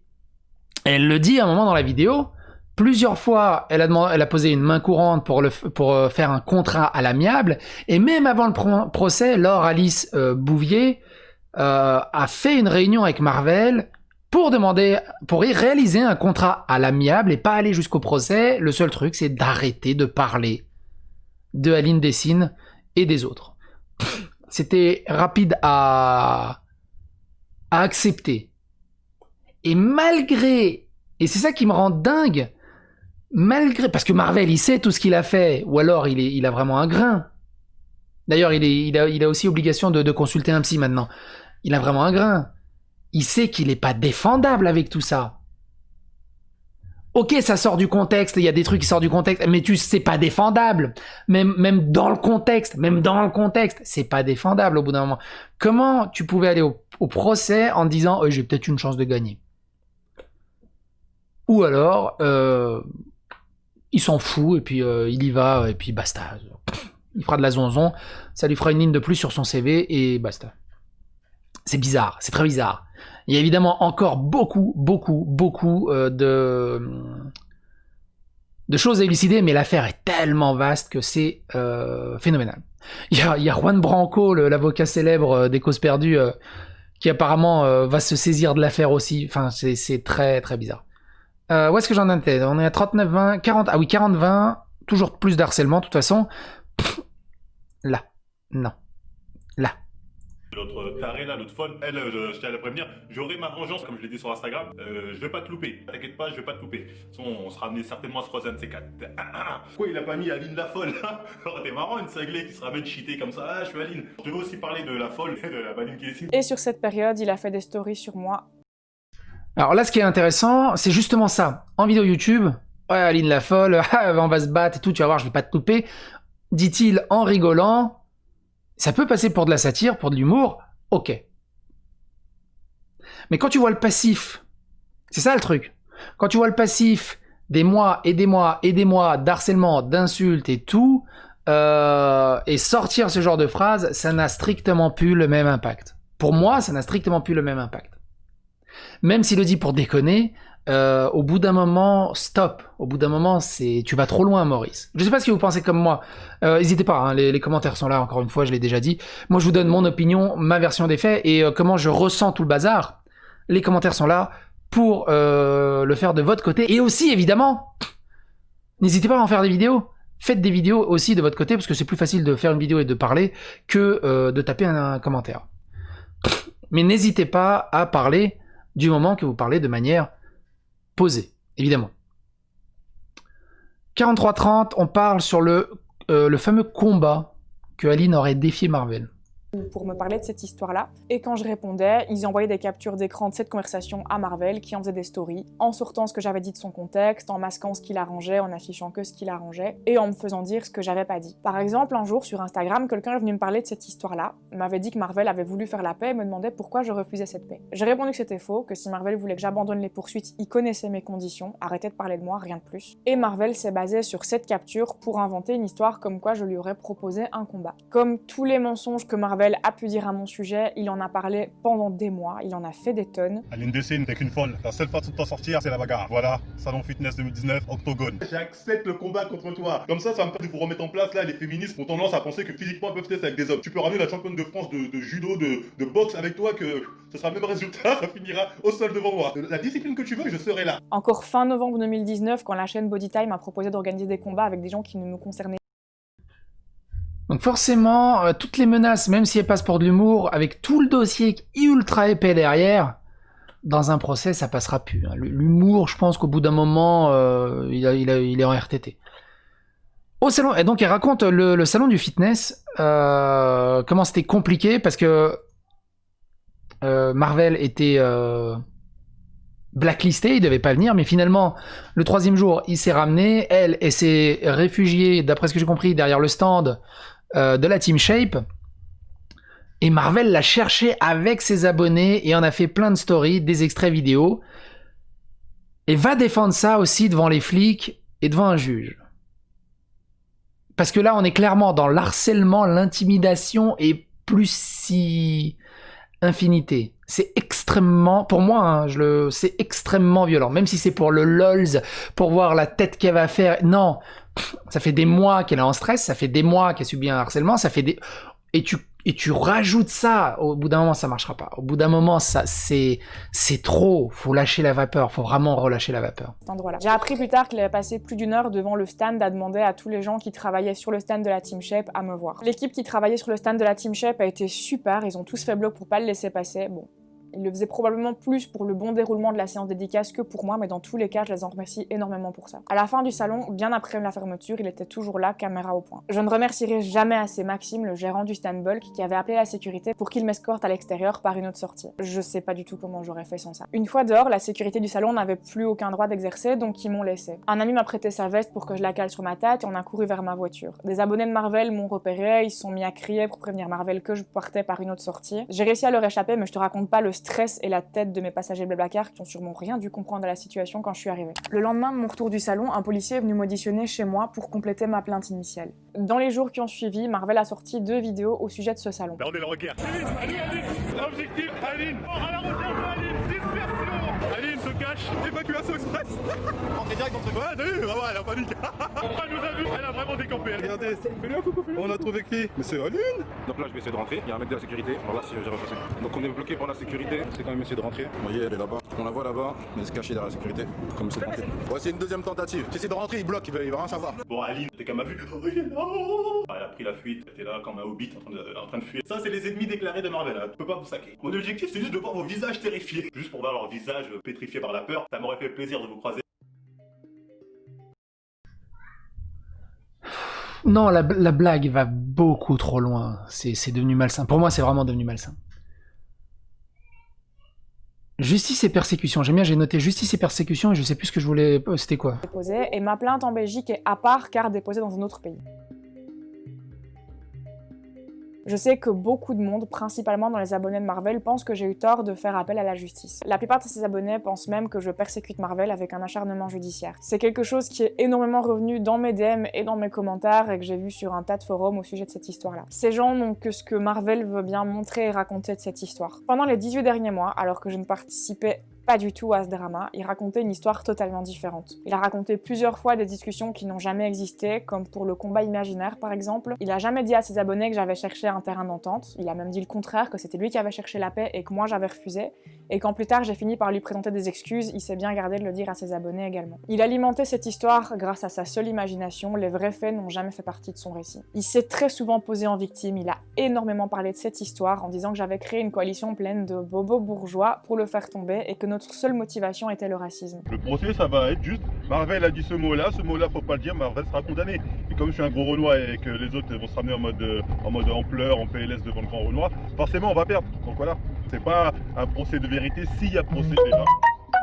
elle le dit à un moment dans la vidéo. Plusieurs fois, elle a posé une main courante pour faire un contrat à l'amiable, et même avant le procès, Laure Alice Bouvier a fait une réunion avec Marvel pour y réaliser un contrat à l'amiable et pas aller jusqu'au procès. Le seul truc, c'est d'arrêter de parler de Aline Dessine et des autres. C'était rapide à accepter. Et malgré, et c'est ça qui me rend dingue, parce que Marvel, il sait tout ce qu'il a fait, ou alors il a vraiment un grain. D'ailleurs, il a aussi obligation de consulter un psy maintenant. Il a vraiment un grain. Il sait qu'il n'est pas défendable avec tout ça. Ok, ça sort du contexte, il y a des trucs qui sortent du contexte, mais c'est pas défendable. Même dans le contexte, c'est pas défendable au bout d'un moment. Comment tu pouvais aller au procès en disant j'ai peut-être une chance de gagner? Ou alors, il s'en fout et puis il y va et puis basta. Il fera de la zonzon, ça lui fera une ligne de plus sur son CV et basta. C'est bizarre, c'est très bizarre. Il y a évidemment encore beaucoup de choses à élucider, mais l'affaire est tellement vaste que c'est phénoménal. Il y a Juan Branco, l'avocat célèbre des causes perdues, qui apparemment va se saisir de l'affaire aussi. Enfin, c'est très très bizarre. Où est-ce que j'en étais? On est à 39-20, 40, ah oui, 40-20, toujours plus d'harcèlement, de toute façon. Là, non, là. L'autre tarée là, l'autre folle, elle, je tiens à la prévenir, j'aurai ma vengeance, comme je l'ai dit sur Instagram, je vais pas te louper, t'inquiète pas, je vais pas te louper. De toute façon, on sera amené certainement à se croiser un de ces quatre. Pourquoi il a pas mis Aline la folle là? Oh, t'es marrant, une cinglée qui se ramène cheater comme ça, je suis Aline. Je veux aussi parler de la folle et de la baline qui est ici. Et sur cette période, il a fait des stories sur moi. Alors là, ce qui est intéressant, c'est justement ça. En vidéo YouTube, ouais, Aline la folle, on va se battre et tout, tu vas voir, je vais pas te louper. Dit-il en rigolant, ça peut passer pour de la satire, pour de l'humour, ok. Mais quand tu vois le passif, c'est ça le truc. Quand tu vois le passif des mois et des mois et des mois d'harcèlement, d'insultes et tout, et sortir ce genre de phrases, ça n'a strictement plus le même impact. Pour moi, ça n'a strictement plus le même impact. Même s'il le dit pour déconner, au bout d'un moment, stop. Au bout d'un moment, tu vas trop loin, Maurice. Je sais pas ce que vous pensez comme moi. N'hésitez pas, hein, les commentaires sont là, encore une fois, je l'ai déjà dit. Moi, je vous donne mon opinion, ma version des faits, et comment je ressens tout le bazar. Les commentaires sont là pour le faire de votre côté. Et aussi, évidemment, n'hésitez pas à en faire des vidéos. Faites des vidéos aussi de votre côté, parce que c'est plus facile de faire une vidéo et de parler que de taper un commentaire. Mais n'hésitez pas à parler du moment que vous parlez de manière posée, évidemment. 43-30, on parle sur le fameux combat que Aline aurait défié Marvel. Pour me parler de cette histoire-là. Et quand je répondais, ils envoyaient des captures d'écran de cette conversation à Marvel, qui en faisait des stories, en sortant ce que j'avais dit de son contexte, en masquant ce qu'il arrangeait, en affichant que ce qu'il arrangeait, et en me faisant dire ce que j'avais pas dit. Par exemple, un jour sur Instagram, quelqu'un est venu me parler de cette histoire-là, m'avait dit que Marvel avait voulu faire la paix et me demandait pourquoi je refusais cette paix. J'ai répondu que c'était faux, que si Marvel voulait que j'abandonne les poursuites, il connaissait mes conditions, arrêtait de parler de moi, rien de plus. Et Marvel s'est basé sur cette capture pour inventer une histoire comme quoi je lui aurais proposé un combat. Comme tous les mensonges que Marvel a pu dire à mon sujet, il en a parlé pendant des mois, il en a fait des tonnes. Aline Dessine, t'es qu'une folle. La seule façon de t'en sortir, c'est la bagarre. Voilà, Salon Fitness 2019, Octogone. J'accepte le combat contre toi. Comme ça va me permettre de vous remettre en place là, les féministes ont tendance à penser que physiquement elles peuvent tester avec des hommes. Tu peux ramener la championne de France de judo, de boxe avec toi, que ce sera le même résultat, ça finira au sol devant moi. La discipline que tu veux, je serai là. Encore fin novembre 2019, quand la chaîne Bodytime a proposé d'organiser des combats avec des gens qui ne nous concernaient. Donc forcément, toutes les menaces, même si elles passent pour de l'humour, avec tout le dossier ultra épais derrière, dans un procès, ça passera plus. Hein. L'humour, je pense qu'au bout d'un moment, il est en RTT. Au salon, et donc elle raconte le salon du fitness, comment c'était compliqué, parce que Marvel était blacklisté, il devait pas venir, mais finalement, le troisième jour, il s'est ramené, elle s'est réfugiée, d'après ce que j'ai compris, derrière le stand de la Team Shape, et Marvel l'a cherché avec ses abonnés et en a fait plein de stories, des extraits vidéo, et va défendre ça aussi devant les flics et devant un juge. Parce que là, on est clairement dans l'harcèlement, l'intimidation et plus si infinité. C'est extrêmement, pour moi, hein, c'est extrêmement violent. Même si c'est pour le LOLs, pour voir la tête qu'elle va faire. Non, ça fait des mois qu'elle est en stress, ça fait des mois qu'elle subit un harcèlement, ça fait des... Et tu rajoutes ça, au bout d'un moment, ça marchera pas. Au bout d'un moment, c'est trop. Faut lâcher la vapeur, faut vraiment relâcher la vapeur. Cet endroit-là. J'ai appris plus tard qu'il avait passé plus d'une heure devant le stand à demander à tous les gens qui travaillaient sur le stand de la Team Shape à me voir. L'équipe qui travaillait sur le stand de la Team Shape a été super, ils ont tous fait bloc pour pas le laisser passer. Bon, Il le faisait probablement plus pour le bon déroulement de la séance dédicace que pour moi, mais dans tous les cas, je les en remercie énormément pour ça. À la fin du salon, bien après la fermeture, il était toujours là, caméra au point. Je ne remercierai jamais assez Maxime, le gérant du stand Bulk, qui avait appelé la sécurité pour qu'il m'escorte à l'extérieur par une autre sortie. Je sais pas du tout comment j'aurais fait sans ça. Une fois dehors, la sécurité du salon n'avait plus aucun droit d'exercer, donc ils m'ont laissé. Un ami m'a prêté sa veste pour que je la cale sur ma tête et on a couru vers ma voiture. Des abonnés de Marvel m'ont repéré, ils se sont mis à crier pour prévenir Marvel que je partais par une autre sortie. J'ai réussi à leur échapper, mais je te raconte pas le stress et la tête de mes passagers Blablacar qui ont sûrement rien dû comprendre à la situation quand je suis arrivée. Le lendemain de mon retour du salon, un policier est venu m'auditionner chez moi pour compléter ma plainte initiale. Dans les jours qui ont suivi, Marvel a sorti 2 vidéos au sujet de ce salon. Là on est le regard. Aline, objectif, Aline. Oh, à la recherche, Aline, dispersion. Aline se cache, évacuation express. Entrez direct dans le truc. Ouais, t'as vu, ouais, elle a panique. Elle nous a vu, elle a vraiment décampé. Regardez, fais-le un coucou, on a trouvé qui? Mais c'est Aline. Donc là je vais essayer de rentrer, il y a un mec de la sécurité, on va voir si j'ai repassé. Donc on est bloqué par la sécurité, c'est quand même essayer de rentrer. Vous voyez, elle est là-bas, on la voit là-bas, elle se cache derrière la sécurité, comme c'est rentré. Ouais, c'est une deuxième tentative, j'essaie de rentrer, il bloque, il va rien savoir. Bon, Aline, t'es qu'elle m'a vu. Oh, il est là. Elle a pris la fuite, elle était là comme un hobbit en train de fuir. Ça, c'est les ennemis déclarés de Marvel, hein. Tu peux pas vous saquer. Mon objectif, c'est juste de voir vos visages terrifiés. Juste pour voir leur visage pétrifié par la peur, ça m'aurait fait plaisir de vous croiser. Non, la blague va beaucoup trop loin. C'est devenu malsain. Pour moi, c'est vraiment devenu malsain. Justice et persécution. J'aime bien, j'ai noté justice et persécution et je sais plus ce que je voulais... C'était quoi? Et ma plainte en Belgique est à part car déposée dans un autre pays. Je sais que beaucoup de monde, principalement dans les abonnés de Marvel, pensent que j'ai eu tort de faire appel à la justice. La plupart de ces abonnés pensent même que je persécute Marvel avec un acharnement judiciaire. C'est quelque chose qui est énormément revenu dans mes DM et dans mes commentaires et que j'ai vu sur un tas de forums au sujet de cette histoire-là. Ces gens n'ont que ce que Marvel veut bien montrer et raconter de cette histoire. Pendant les 18 derniers mois, alors que je ne participais pas du tout à ce drama, il racontait une histoire totalement différente. Il a raconté plusieurs fois des discussions qui n'ont jamais existé, comme pour le combat imaginaire par exemple. Il a jamais dit à ses abonnés que j'avais cherché un terrain d'entente, il a même dit le contraire, que c'était lui qui avait cherché la paix et que moi j'avais refusé, et quand plus tard j'ai fini par lui présenter des excuses, il s'est bien gardé de le dire à ses abonnés également. Il alimentait cette histoire grâce à sa seule imagination, les vrais faits n'ont jamais fait partie de son récit. Il s'est très souvent posé en victime, il a énormément parlé de cette histoire en disant que j'avais créé une coalition pleine de bobos bourgeois pour le faire tomber et que notre seule motivation était le racisme. Le procès, ça va être juste, Marvel a dit ce mot-là faut pas le dire, Marvel sera condamné. Et comme je suis un gros Renoir et que les autres vont se ramener en mode en pleurs, en PLS devant le grand Renoir, forcément on va perdre. Donc voilà, c'est pas un procès de vérité, s'il y a procès déjà.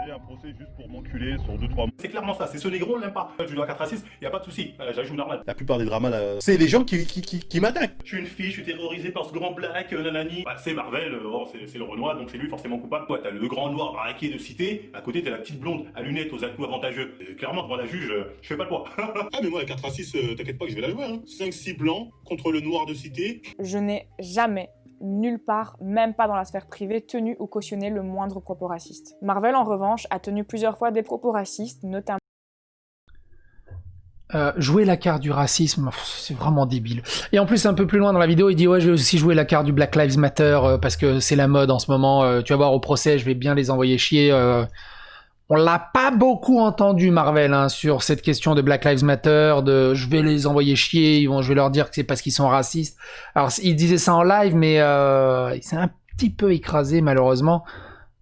C'est un procès juste pour m'enculer sur 2-3 mots. C'est clairement ça, c'est ce négro, on l'aime pas. Je suis dans la 4 raciste, y a pas de souci, j'ajoute normal. La plupart des dramas, là, c'est les gens qui m'attaquent. Je suis une fille, je suis terrorisé par ce grand black, nanani. Bah, c'est Marvel, c'est le Renoir, donc c'est lui forcément coupable. Toi, t'as le grand noir braqué de cité, à côté t'as la petite blonde à lunettes aux atouts avantageux. Clairement, devant la juge, je fais pas le poids. Ah, mais moi, la 4 racistes, t'inquiète pas que je vais la jouer, hein. 5-6 blancs contre le noir de cité. Je n'ai jamais nulle part, même pas dans la sphère privée, tenu ou cautionné le moindre propos raciste. Marvel, en revanche, a tenu plusieurs fois des propos racistes, notamment... Jouer la carte du racisme, c'est vraiment débile. Et en plus, un peu plus loin dans la vidéo, il dit « Ouais, je vais aussi jouer la carte du Black Lives Matter parce que c'est la mode en ce moment. Tu vas voir au procès, je vais bien les envoyer chier. » On l'a pas beaucoup entendu, Marvel, hein, sur cette question de Black Lives Matter, de « je vais les envoyer chier, je vais leur dire que c'est parce qu'ils sont racistes ». Alors, il disait ça en live, mais il s'est un petit peu écrasé, malheureusement,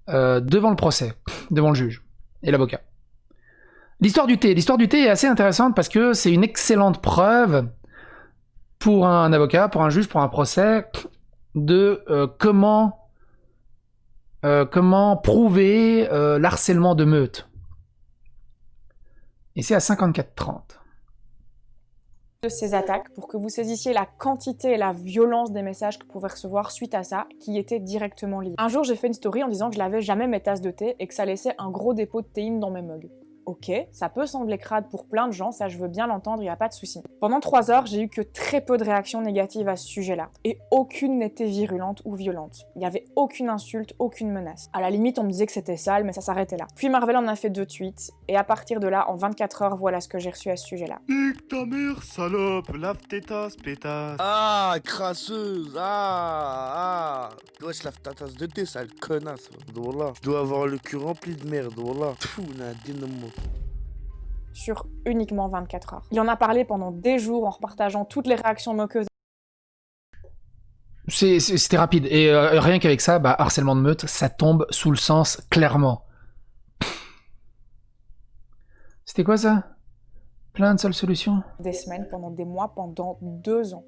devant le procès, devant le juge et l'avocat. L'histoire du thé est assez intéressante parce que c'est une excellente preuve pour un avocat, pour un juge, pour un procès, de comment prouver l'harcèlement de meute. Et c'est à 54-30. de ces attaques pour que vous saisissiez la quantité et la violence des messages que vous pouvez recevoir suite à ça, qui étaient directement liés. Un jour, j'ai fait une story en disant que je lavais jamais mes tasses de thé et que ça laissait un gros dépôt de théine dans mes mugs. Ok, ça peut sembler crade pour plein de gens, ça je veux bien l'entendre, y a pas de souci. Pendant 3 heures, j'ai eu que très peu de réactions négatives à ce sujet-là. Et aucune n'était virulente ou violente. Il y avait aucune insulte, aucune menace. À la limite, on me disait que c'était sale, mais ça s'arrêtait là. Puis Marvel en a fait 2 tweets, et à partir de là, en 24 heures, voilà ce que j'ai reçu à ce sujet-là. Nique ta mère, salope, lave tes tasses, pétasse. Ah, crasseuse, wesh, lave ta tasse de thé, sale connasse. Voilà. Je dois avoir le cul rempli de merde, voilà. Pfff, n'a dynamo. Sur uniquement 24 heures. Il en a parlé pendant des jours en repartageant toutes les réactions moqueuses. C'était rapide. Et rien qu'avec ça, bah, harcèlement de meute, ça tombe sous le sens clairement. C'était quoi ça? Plein de seules solutions? Des semaines, pendant des mois, pendant 2 ans.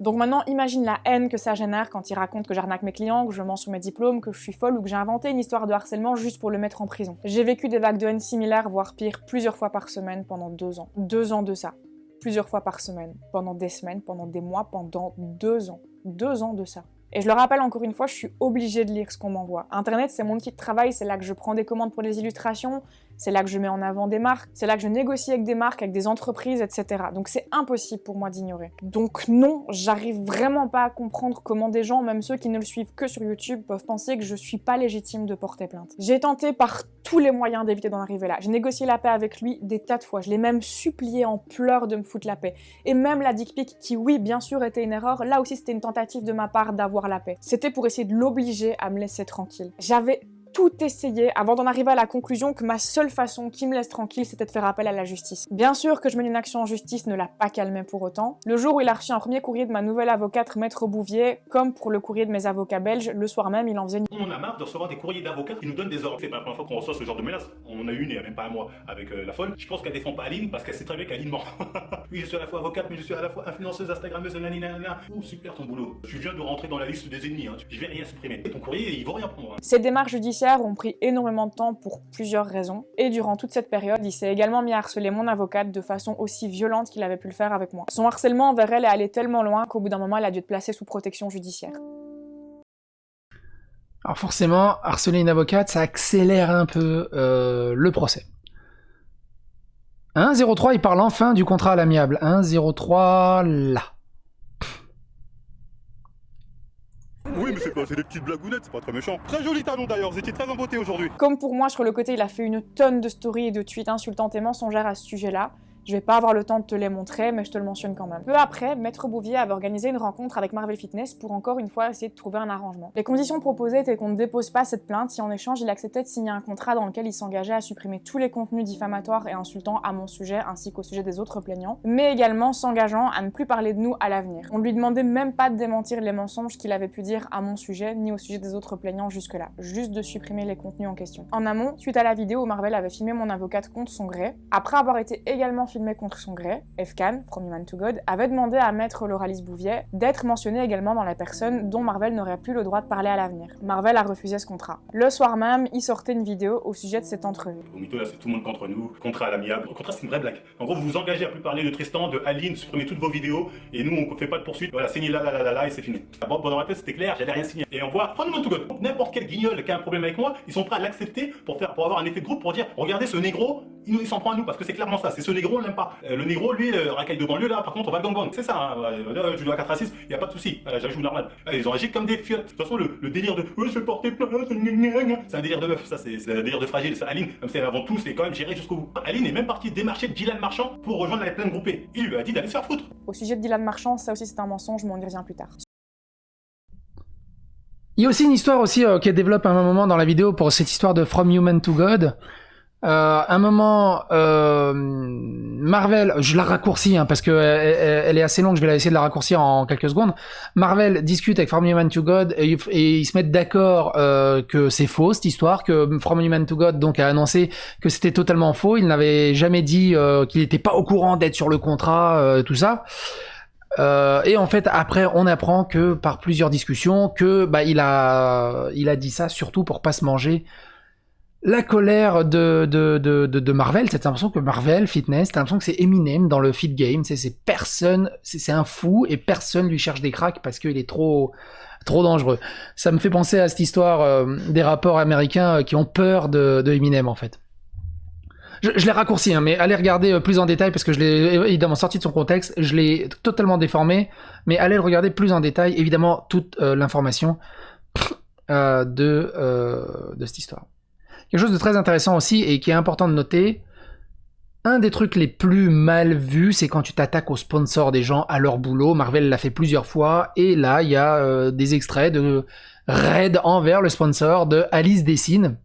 Donc maintenant, imagine la haine que ça génère quand il raconte que j'arnaque mes clients, que je mens sur mes diplômes, que je suis folle ou que j'ai inventé une histoire de harcèlement juste pour le mettre en prison. J'ai vécu des vagues de haine similaires, voire pire, plusieurs fois par semaine pendant 2 ans. 2 ans de ça. Plusieurs fois par semaine. Pendant des mois, pendant 2 ans. 2 ans de ça. Et je le rappelle encore une fois, je suis obligée de lire ce qu'on m'envoie. Internet, c'est mon outil de travail, c'est là que je prends des commandes pour des illustrations, c'est là que je mets en avant des marques, c'est là que je négocie avec des marques, avec des entreprises, etc. Donc c'est impossible pour moi d'ignorer. Donc non, j'arrive vraiment pas à comprendre comment des gens, même ceux qui ne le suivent que sur YouTube, peuvent penser que je suis pas légitime de porter plainte. J'ai tenté par tous les moyens d'éviter d'en arriver là. J'ai négocié la paix avec lui des tas de fois. Je l'ai même supplié en pleurs de me foutre la paix. Et même la dick pic, qui oui, bien sûr, était une erreur, là aussi c'était une tentative de ma part d'avoir la paix. C'était pour essayer de l'obliger à me laisser tranquille. J'avais tout essayé avant d'en arriver à la conclusion que ma seule façon qui me laisse tranquille, c'était de faire appel à la justice. Bien sûr que je mène une action en justice ne l'a pas calmé pour autant. Le jour où il a reçu un premier courrier de ma nouvelle avocate, Maître Bouvier, comme pour le courrier de mes avocats belges, le soir même, il en faisait une... On a marre de recevoir des courriers d'avocats qui nous donnent des ordres. C'est pas la première fois qu'on reçoit ce genre de menace. On en a eu une il y a même pas un mois avec la folle. Je pense qu'elle défend pas Aline parce qu'elle sait très bien qu'Aline ment. Oui, je suis à la fois avocate, mais je suis à la fois influenceuse, Instagrammeuse, nanana. Oh, super ton boulot. Tu viens de rentrer dans la liste des ennemis. Hein. Je vais rien supprimer. Et ton courrier, il vaut rien pour moi. Ces démarches judiciaires ont pris énormément de temps pour plusieurs raisons. Et durant toute cette période, il s'est également mis à harceler mon avocate de façon aussi violente qu'il avait pu le faire avec moi. Son harcèlement envers elle est allé tellement loin qu'au bout d'un moment, elle a dû être placée sous protection judiciaire. Alors forcément, harceler une avocate, ça accélère un peu le procès. 1-0-3, il parle enfin du contrat à l'amiable. 1-0-3, là. Oui, mais c'est des petites blagounettes, c'est pas très méchant. Très joli talon d'ailleurs, vous étiez très en beauté aujourd'hui. Comme pour moi, sur le côté, il a fait une tonne de stories et de tweets insultantes et mensongères à ce sujet-là. Je vais pas avoir le temps de te les montrer, mais je te le mentionne quand même. Peu après, Maître Bouvier avait organisé une rencontre avec Marvel Fitness pour encore une fois essayer de trouver un arrangement. Les conditions proposées étaient qu'on ne dépose pas cette plainte si en échange il acceptait de signer un contrat dans lequel il s'engageait à supprimer tous les contenus diffamatoires et insultants à mon sujet ainsi qu'au sujet des autres plaignants, mais également s'engageant à ne plus parler de nous à l'avenir. On ne lui demandait même pas de démentir les mensonges qu'il avait pu dire à mon sujet ni au sujet des autres plaignants jusque-là, juste de supprimer les contenus en question. En amont, suite à la vidéo où Marvel avait filmé mon avocate contre son gré, après avoir été également filmé contre son gré, Efkan, From Human to God, avait demandé à Maître Lauralis Bouvier d'être mentionné également dans la personne dont Marvel n'aurait plus le droit de parler à l'avenir. Marvel a refusé ce contrat. Le soir même, il sortait une vidéo au sujet de cette entrevue. Au mytho là, c'est tout le monde contre nous, contrat à l'amiable. Le contrat, c'est une vraie blague. En gros, vous vous engagez à plus parler de Tristan, de Aline, supprimez toutes vos vidéos, et nous, on fait pas de poursuite. Voilà, signez là, et c'est fini. Bon, pendant la tête, c'était clair, j'allais rien signer. Et on voit, From Human to God. N'importe quel guignol qui a un problème avec moi, ils sont prêts à l'accepter pour avoir un effet de groupe, pour dire, regardez ce négro, il s'en prend à nous, parce que c'est clairement ça. C'est ce négro, on l'aime pas. Le négro, lui, racaille de banlieue, là, par contre, on va le gangbang. C'est ça, hein. Je dois 4 racistes, y a pas de souci. J'ajoute normal. Ils ont agi comme des fiottes. De toute façon, le délire de je vais porter plainte, c'est un délire de meuf, ça, c'est un délire de fragile. Ça, Aline, comme c'est avant tout, c'est quand même géré jusqu'au bout. Aline est même partie démarcher Dylan Marchand pour rejoindre la plaine groupée. Il lui a dit d'aller se faire foutre. Au sujet de Dylan Marchand, ça aussi c'est un mensonge, mais on y revient plus tard. Il y a aussi une histoire aussi qui développe à un moment dans la vidéo pour cette histoire de From Human to God. Un moment, Marvel, je la raccourcis parce que elle est assez longue, je vais essayer de la raccourcir en quelques secondes. Marvel discute avec From Human to God et ils se mettent d'accord que c'est faux cette histoire, que From Human to God donc a annoncé que c'était totalement faux. Il n'avait jamais dit qu'il n'était pas au courant d'être sur le contrat, tout ça. Et en fait, après, on apprend que par plusieurs discussions que il a dit ça surtout pour pas se manger la colère de Marvel. T'as l'impression que Marvel Fitness, t'as l'impression que c'est Eminem dans le fit game. C'est personne, c'est un fou et personne lui cherche des cracks parce qu'il est trop dangereux. Ça me fait penser à cette histoire des rappeurs américains qui ont peur de Eminem en fait. Je l'ai raccourci, mais allez regarder plus en détail parce que je l'ai évidemment sorti de son contexte, je l'ai totalement déformé, mais allez le regarder plus en détail, évidemment toute l'information de cette histoire. Quelque chose de très intéressant aussi et qui est important de noter, un des trucs les plus mal vus, c'est quand tu t'attaques aux sponsors des gens à leur boulot. Marvel l'a fait plusieurs fois et là il y a des extraits de raid envers le sponsor de Alice Dessine,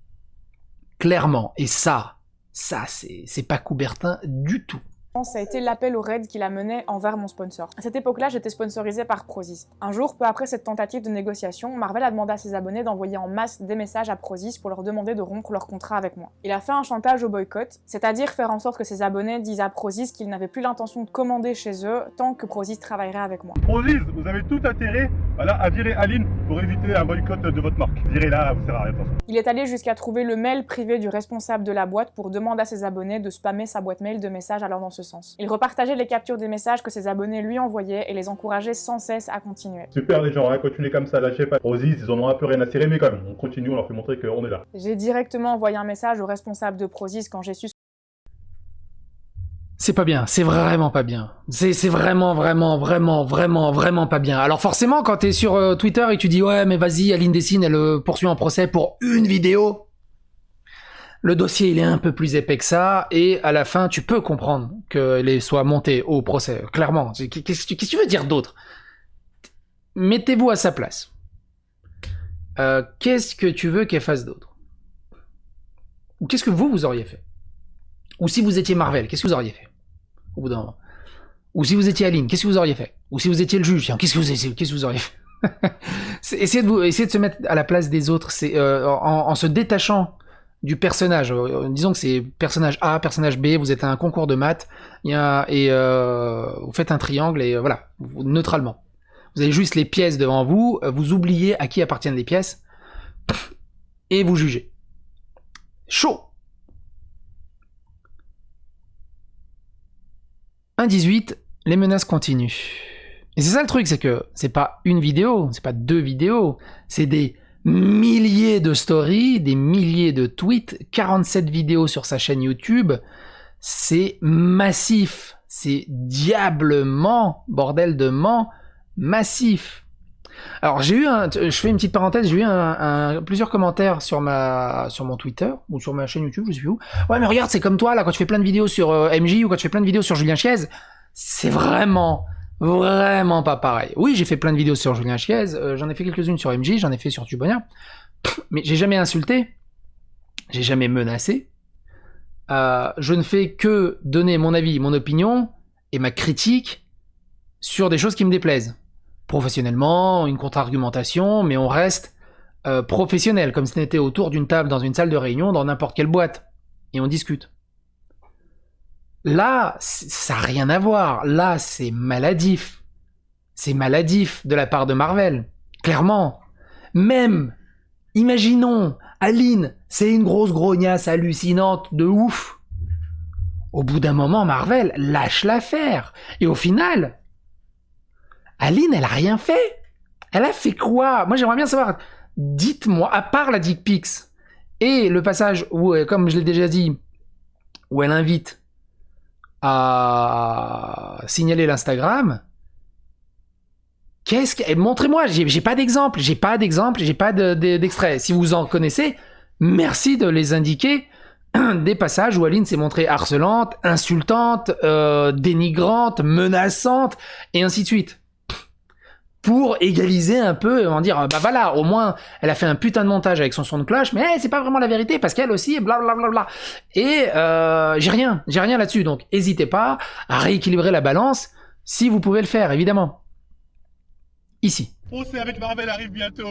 clairement, et ça c'est pas Coubertin du tout. Ça a été l'appel au raid qu'il a mené envers mon sponsor. À cette époque-là, j'étais sponsorisée par Prozis. Un jour, peu après cette tentative de négociation, Marvel a demandé à ses abonnés d'envoyer en masse des messages à Prozis pour leur demander de rompre leur contrat avec moi. Il a fait un chantage au boycott, c'est-à-dire faire en sorte que ses abonnés disent à Prozis qu'ils n'avaient plus l'intention de commander chez eux tant que Prozis travaillerait avec moi. Prozis, vous avez tout intérêt à virer Aline pour éviter un boycott de votre marque. Virez-la, vous sert à rien. Il est allé jusqu'à trouver le mail privé du responsable de la boîte pour demander à ses abonnés de spammer sa boîte mail de messages allant dans ce sens. Il repartageait les captures des messages que ses abonnés lui envoyaient et les encourageait sans cesse à continuer. Super les gens, hein, continuez comme ça, lâchez pas. Prozis, ils en ont un peu rien à cirer, mais quand même, on continue, on leur fait montrer qu'on est là. J'ai directement envoyé un message au responsable de Prozis quand j'ai su. C'est pas bien, c'est vraiment pas bien. C'est vraiment pas bien. Alors forcément, quand t'es sur Twitter et tu dis ouais mais vas-y, Aline Dessine elle poursuit en procès pour une vidéo, le dossier il est un peu plus épais que ça, et à la fin tu peux comprendre qu'elle soit montée au procès, clairement. Qu'est-ce que tu veux dire d'autre? Mettez-vous à sa place. Qu'est-ce que tu veux qu'elle fasse d'autre? Ou qu'est-ce que vous auriez fait? Ou si vous étiez Marvel, qu'est-ce que vous auriez fait au bout d'un moment? Ou si vous étiez Aline, qu'est-ce que vous auriez fait? Ou si vous étiez le juge, qu'est-ce que vous auriez fait? Essayez de se mettre à la place des autres, c'est en se détachant du personnage. Disons que c'est personnage A, personnage B, vous êtes à un concours de maths, vous faites un triangle et voilà, neutralement. Vous avez juste les pièces devant vous, vous oubliez à qui appartiennent les pièces, et vous jugez. Chaud. 1.18, les menaces continuent. Et c'est ça le truc, c'est que c'est pas une vidéo, c'est pas 2 vidéos, c'est des milliers de stories, des milliers de tweets, 47 vidéos sur sa chaîne YouTube. C'est massif, c'est diablement, bordel de ment, massif. Alors j'ai eu je fais une petite parenthèse, j'ai eu plusieurs commentaires sur mon Twitter ou sur ma chaîne YouTube, je sais plus où. Ouais mais regarde, c'est comme toi là quand tu fais plein de vidéos sur MJ ou quand tu fais plein de vidéos sur Julien Chiez, c'est vraiment pas pareil. Oui, j'ai fait plein de vidéos sur Julien Chiez, j'en ai fait quelques-unes sur MJ, j'en ai fait sur Tubonia, mais j'ai jamais insulté, j'ai jamais menacé. Je ne fais que donner mon avis, mon opinion et ma critique sur des choses qui me déplaisent. Professionnellement, une contre-argumentation, mais on reste professionnel, comme si on était autour d'une table dans une salle de réunion, dans n'importe quelle boîte, et on discute. Là, ça n'a rien à voir. Là, c'est maladif. C'est maladif de la part de Marvel. Clairement. Même, imaginons, Aline, c'est une grosse grognasse hallucinante de ouf. Au bout d'un moment, Marvel lâche l'affaire. Et au final... Aline, elle a rien fait. Elle a fait quoi? Moi, j'aimerais bien savoir. Dites-moi, à part la dick pics et le passage où, comme je l'ai déjà dit, où elle invite à signaler l'Instagram, montrez-moi, j'ai pas d'exemple, j'ai pas d'extrait. Si vous en connaissez, merci de les indiquer. Des passages où Aline s'est montrée harcelante, insultante, dénigrante, menaçante, et ainsi de suite. Pour égaliser un peu, en dire, bah voilà, au moins, elle a fait un putain de montage avec son son de cloche, mais c'est pas vraiment la vérité, parce qu'elle aussi, blablabla. Et j'ai rien là-dessus, donc n'hésitez pas à rééquilibrer la balance, si vous pouvez le faire, évidemment. Ici. Procès avec Marvel arrive bientôt.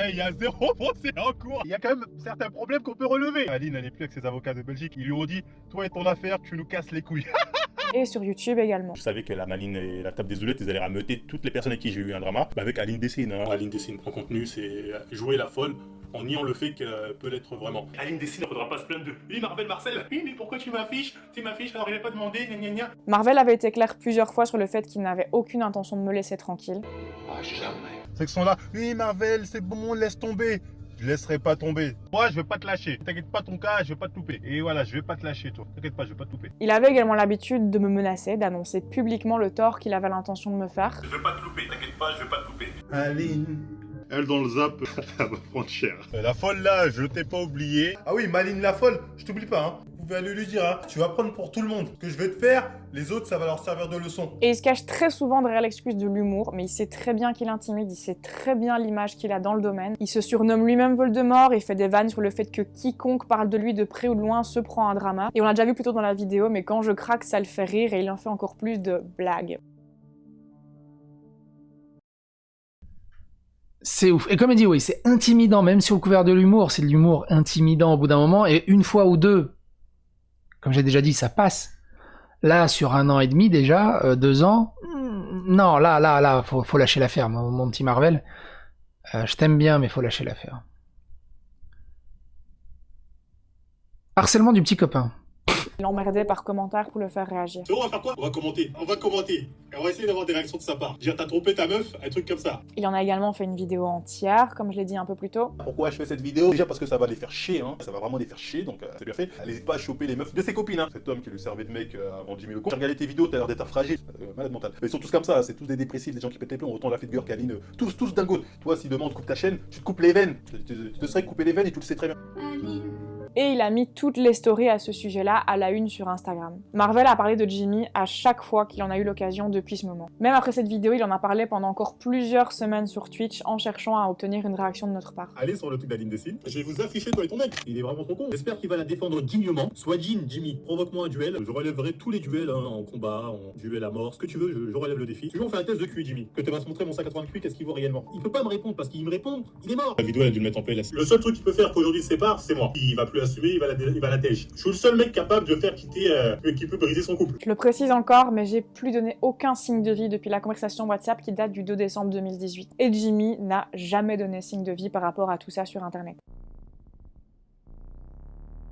Il y a 0 procès en cours. Il y a quand même certains problèmes qu'on peut relever. Aline, elle n'est plus avec ses avocats de Belgique. Ils lui ont dit, toi et ton affaire, tu nous casses les couilles. Et sur YouTube également. Je savais que la Maline et la table des oulettes, ils allaient rameuter toutes les personnes avec qui j'ai eu un drama. Avec Aline Dessine. Aline Dessine, en contenu, c'est jouer la folle en niant le fait qu'elle peut l'être vraiment. Aline Dessine, il ne faudra pas se plaindre de oui, Marvel Marcel. Oui, mais pourquoi tu m'affiches? Tu m'affiches alors il n'a pas demandé, gna gna gna. Marvel avait été clair plusieurs fois sur le fait qu'il n'avait aucune intention de me laisser tranquille. Ah, jamais. Ceux qui sont là, oui, Marvel, c'est bon, laisse tomber. Je laisserai pas tomber. Moi, je vais pas te lâcher. T'inquiète pas ton cas, je vais pas te louper. Et voilà, je vais pas te lâcher, toi. T'inquiète pas, je vais pas te louper. Il avait également l'habitude de me menacer, d'annoncer publiquement le tort qu'il avait l'intention de me faire. Je vais pas te louper, t'inquiète pas, je vais pas te louper. Aline. Elle dans le zap, elle va prendre cher. La folle là, je t'ai pas oublié. Ah oui, Maline la folle, je t'oublie pas, hein. pouvez aller lui dire, hein, tu vas prendre pour tout le monde. Ce que je vais te faire, les autres, ça va leur servir de leçon. Et il se cache très souvent derrière l'excuse de l'humour, mais il sait très bien qu'il intimide, il sait très bien l'image qu'il a dans le domaine. Il se surnomme lui-même Voldemort et fait des vannes sur le fait que quiconque parle de lui de près ou de loin se prend un drama. Et on l'a déjà vu plus tôt dans la vidéo, mais quand je craque, ça le fait rire et il en fait encore plus de blagues. C'est ouf. Et comme il dit, oui, c'est intimidant, même si au couvert de l'humour, c'est de l'humour intimidant au bout d'un moment, et une fois ou deux, comme j'ai déjà dit, ça passe. Là, sur 1 an et demi déjà, 2 ans, non, là, faut lâcher l'affaire, mon petit Marvel. Je t'aime bien, mais faut lâcher l'affaire. Harcèlement du petit copain. Il l'emmerdait par commentaire pour le faire réagir. On va faire quoi? On va commenter. Et on va essayer d'avoir des réactions de sa part. Dire t'as trompé ta meuf, un truc comme ça. Il en a également fait une vidéo entière, comme je l'ai dit un peu plus tôt. Pourquoi je fais cette vidéo? Déjà parce que ça va les faire chier, hein. Ça va vraiment les faire chier, donc c'est bien fait. Elle n'hésite pas à choper les meufs de ses copines, hein. Cet homme qui lui servait de mec avant Jimmy Lecomte. J'ai regardé tes vidéos, t'as l'air d'être fragile, malade mental. Mais ils sont tous comme ça, c'est tous des dépressifs, des gens qui pètent les plombs. Autant la Fedgur, Kaline, tous dingos. Toi, si demain on te coupe ta chaîne, tu te coupes les veines. Tu te serais coupé les veines et tu le sais très bien. Et il a mis toutes les stories à ce sujet-là à la une sur Instagram. Marvel a parlé de Jimmy à chaque fois qu'il en a eu l'occasion depuis ce moment. Même après cette vidéo, il en a parlé pendant encore plusieurs semaines sur Twitch en cherchant à obtenir une réaction de notre part. Allez sur le truc d'Aline Dessine. Je vais vous afficher toi et ton mec. Il est vraiment trop con. J'espère qu'il va la défendre dignement. Sois digne, Jimmy. Provoque-moi un duel. Je relèverai tous les duels, hein, en combat, en duel à mort, ce que tu veux. Je relève le défi. Tu veux, on fait un test de QI, Jimmy. Que tu vas se montrer mon 180 de QI, qu'est-ce qu'il vaut réellement? Il peut pas me répondre parce qu'il me répond, il est mort. La vidéo, elle a dû le mettre en PLS. Le seul truc qu'il peut faire qu'aujourd'hui se sépare, c'est moi. Il va plus assumer, il va la tège. Je suis le seul mec capable de faire quitter, qui peut briser son couple. Je le précise encore, mais j'ai plus donné aucun signe de vie depuis la conversation WhatsApp qui date du 2 décembre 2018. Et Jimmy n'a jamais donné signe de vie par rapport à tout ça sur internet.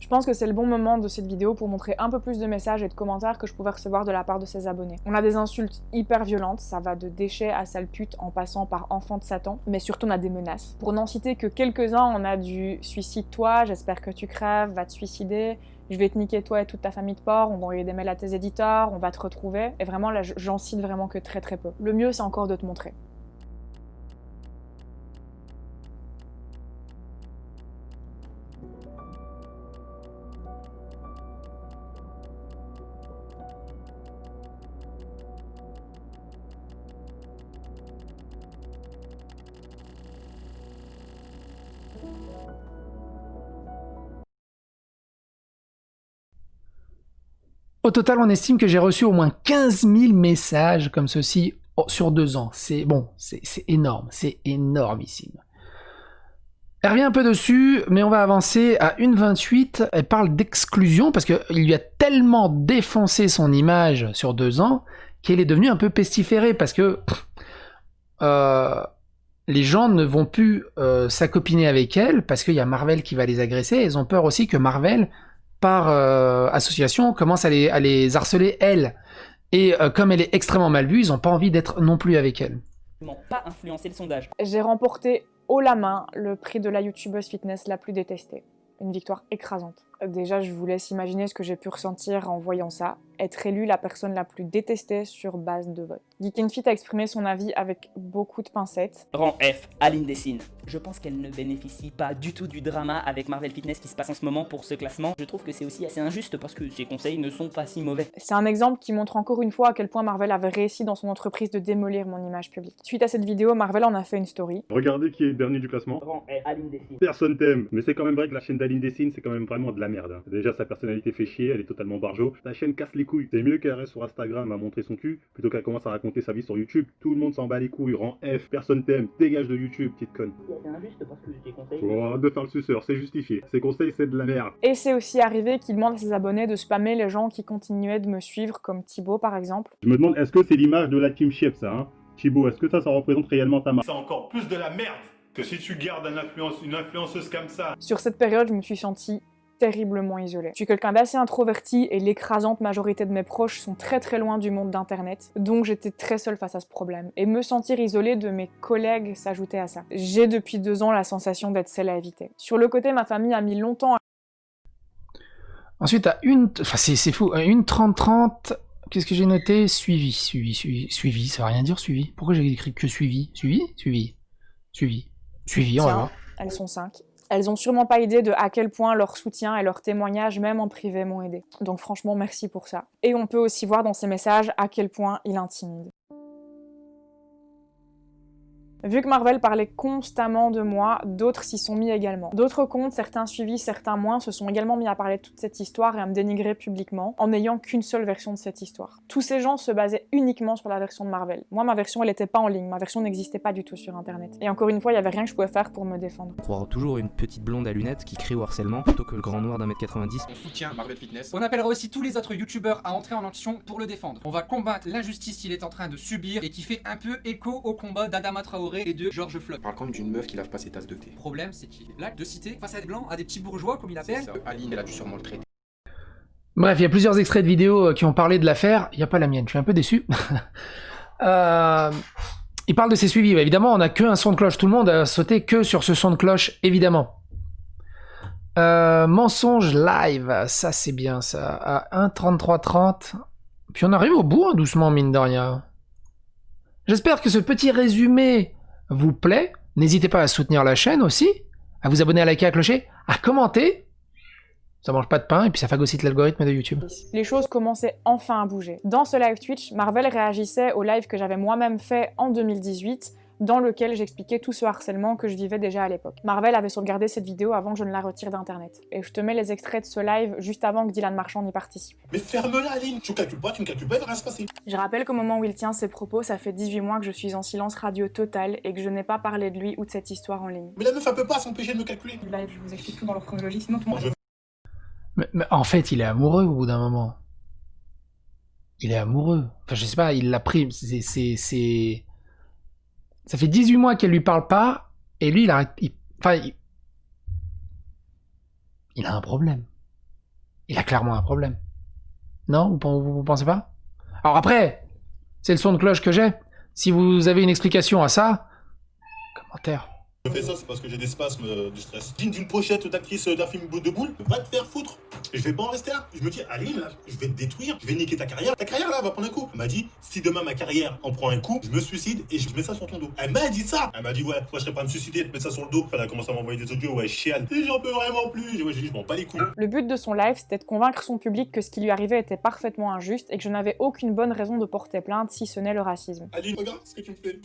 Je pense que c'est le bon moment de cette vidéo pour montrer un peu plus de messages et de commentaires que je pouvais recevoir de la part de ses abonnés. On a des insultes hyper violentes, ça va de déchets à sale pute en passant par enfant de Satan, mais surtout on a des menaces. Pour n'en citer que quelques-uns, on a du suicide-toi, j'espère que tu crèves, va te suicider, je vais te niquer toi et toute ta famille de porc, on va envoyer des mails à tes éditeurs, on va te retrouver. Et vraiment là, j'en cite vraiment que très très peu. Le mieux c'est encore de te montrer. Au total, on estime que j'ai reçu au moins 15 000 messages comme ceci sur 2 ans. C'est bon, c'est énorme, c'est énormissime. Elle revient un peu dessus, mais on va avancer à 1,28. Elle parle d'exclusion parce qu'il lui a tellement défoncé son image sur 2 ans qu'elle est devenue un peu pestiférée parce que les gens ne vont plus s'accopiner avec elle parce qu'il y a Marvel qui va les agresser. Ils ont peur aussi que Marvel, par association, commence à les harceler elle. Et comme elle est extrêmement mal vue, ils n'ont pas envie d'être non plus avec elle. Pas influencer le sondage. J'ai remporté haut la main le prix de la youtubeuse fitness la plus détestée. Une victoire écrasante. Déjà, je vous laisse imaginer ce que j'ai pu ressentir en voyant ça. Être élue la personne la plus détestée sur base de vote. Geek Fit a exprimé son avis avec beaucoup de pincettes. Rang F, Aline Dessine. Je pense qu'elle ne bénéficie pas du tout du drama avec Marvel Fitness qui se passe en ce moment pour ce classement. Je trouve que c'est aussi assez injuste parce que ses conseils ne sont pas si mauvais. C'est un exemple qui montre encore une fois à quel point Marvel avait réussi dans son entreprise de démolir mon image publique. Suite à cette vidéo, Marvel en a fait une story. Regardez qui est dernier du classement. Rang F, Aline Dessine. Personne t'aime, mais c'est quand même vrai que la chaîne d'Aline Dessine, c'est quand même vraiment de la merde. Hein. Déjà, sa personnalité fait chier, elle est totalement barjo. Ta chaîne casse les couilles. C'est mieux qu'elle reste sur Instagram à montrer son cul, plutôt qu'elle commence à raconter sa vie sur YouTube. Tout le monde s'en bat les couilles, rang F, personne t'aime, dégage de YouTube, petite conne. C'est injuste parce que tes conseils... Oh, arrête de faire le suceur, c'est justifié. Ses conseils, c'est de la merde. Et c'est aussi arrivé qu'il demande à ses abonnés de spammer les gens qui continuaient de me suivre, comme Thibaut par exemple. Je me demande, est-ce que c'est l'image de la Team Chiep, ça, hein? Thibaut, est-ce que ça représente réellement ta marque? C'est encore plus de la merde que si tu gardes une influenceuse comme ça. Sur cette période, je me suis sentie terriblement isolée. Je suis quelqu'un d'assez introverti et l'écrasante majorité de mes proches sont très très loin du monde d'internet, donc j'étais très seule face à ce problème. Et me sentir isolée de mes collègues s'ajoutait à ça. J'ai depuis 2 ans la sensation d'être celle à éviter. Sur le côté, ma famille a mis longtemps à... Ensuite, à enfin c'est fou, à 1,30, qu'est-ce que j'ai noté? Suivi, ça veut rien dire suivi. Pourquoi j'ai écrit que suivi? Suivi, on va voir. Elles sont 5. elles ont sûrement pas idée de à quel point leur soutien et leur témoignage, même en privé, m'ont aidé. Donc franchement, merci pour ça. Et on peut aussi voir dans ces messages à quel point il intimide. Vu que Marvel parlait constamment de moi, d'autres s'y sont mis également. D'autres comptes, certains suivis, certains moins, se sont également mis à parler de toute cette histoire et à me dénigrer publiquement, en n'ayant qu'une seule version de cette histoire. Tous ces gens se basaient uniquement sur la version de Marvel. Moi, ma version, elle était pas en ligne, ma version n'existait pas du tout sur internet. Et encore une fois, il y avait rien que je pouvais faire pour me défendre. On croira toujours une petite blonde à lunettes qui crie au harcèlement, plutôt que le grand noir d'1m90. On soutient Marvel Fitness. On appellera aussi tous les autres youtubeurs à entrer en action pour le défendre. On va combattre l'injustice qu'il est en train de subir et qui fait un peu écho au combat d'Adama Traoré et de George Floyd. On parle quand même d'une meuf qui lave pas ses tasses de thé. Le problème, c'est qu'il est là de citer face à des blancs, à des petits bourgeois, comme il appelle. Aline, elle a dû sûrement le traiter. Bref, il y a plusieurs extraits de vidéos qui ont parlé de l'affaire. Il n'y a pas la mienne, je suis un peu déçu. Il parle de ses suivis. Bah, évidemment, on n'a qu'un son de cloche. Tout le monde a sauté que sur ce son de cloche, évidemment. Mensonge live, ça c'est bien ça. À 1:33:30. Puis on arrive au bout, hein, doucement, mine de rien. J'espère que ce petit résumé vous plaît. N'hésitez pas à soutenir la chaîne aussi, à vous abonner, à liker, à clocher, à commenter. Ça mange pas de pain et puis ça phagocyte l'algorithme de YouTube. Les choses commençaient enfin à bouger. Dans ce live Twitch, Marvel réagissait au live que j'avais moi-même fait en 2018, dans lequel j'expliquais tout ce harcèlement que je vivais déjà à l'époque. Marvel avait sauvegardé cette vidéo avant que je ne la retire d'internet. Et je te mets les extraits de ce live juste avant que Dylan Marchand n'y participe. Mais ferme-la, Aline. Tu calcules pas, il va rien se passer. Je rappelle qu'au moment où il tient ses propos, ça fait 18 mois que je suis en silence radio total et que je n'ai pas parlé de lui ou de cette histoire en ligne. Mais la meuf, elle peut pas s'empêcher de me calculer. Là, je vous explique tout dans leur chronologie, sinon tout le monde... Mais en fait, il est amoureux au bout d'un moment. Il est amoureux. Enfin, je sais pas, il l'a pris. Ça fait 18 mois qu'elle lui parle pas, et lui, il a un problème. Il a clairement un problème. Non, vous pensez pas? Alors après, c'est le son de cloche que j'ai. Si vous avez une explication à ça, commentaire. Je fais ça, c'est parce que j'ai des spasmes du stress. Digne d'une pochette d'actrice d'un film de boule, va te faire foutre. Et je vais pas en rester là. Je me dis, Aline, là, je vais te détruire, je vais niquer ta carrière. Ta carrière, là, va prendre un coup. Elle m'a dit, si demain ma carrière en prend un coup, je me suicide et je mets ça sur ton dos. Elle m'a dit ça. Elle m'a dit, ouais, moi je serais pas à me suicider, te mettre ça sur le dos. Elle a commencé à m'envoyer des audios, ouais, chiale. Et j'en peux vraiment plus. J'ai dit, je m'en bats les couilles. Le but de son live, c'était de convaincre son public que ce qui lui arrivait était parfaitement injuste et que je n'avais aucune bonne raison de porter plainte si ce n'est le racisme. Aline, regarde ce que tu me fais.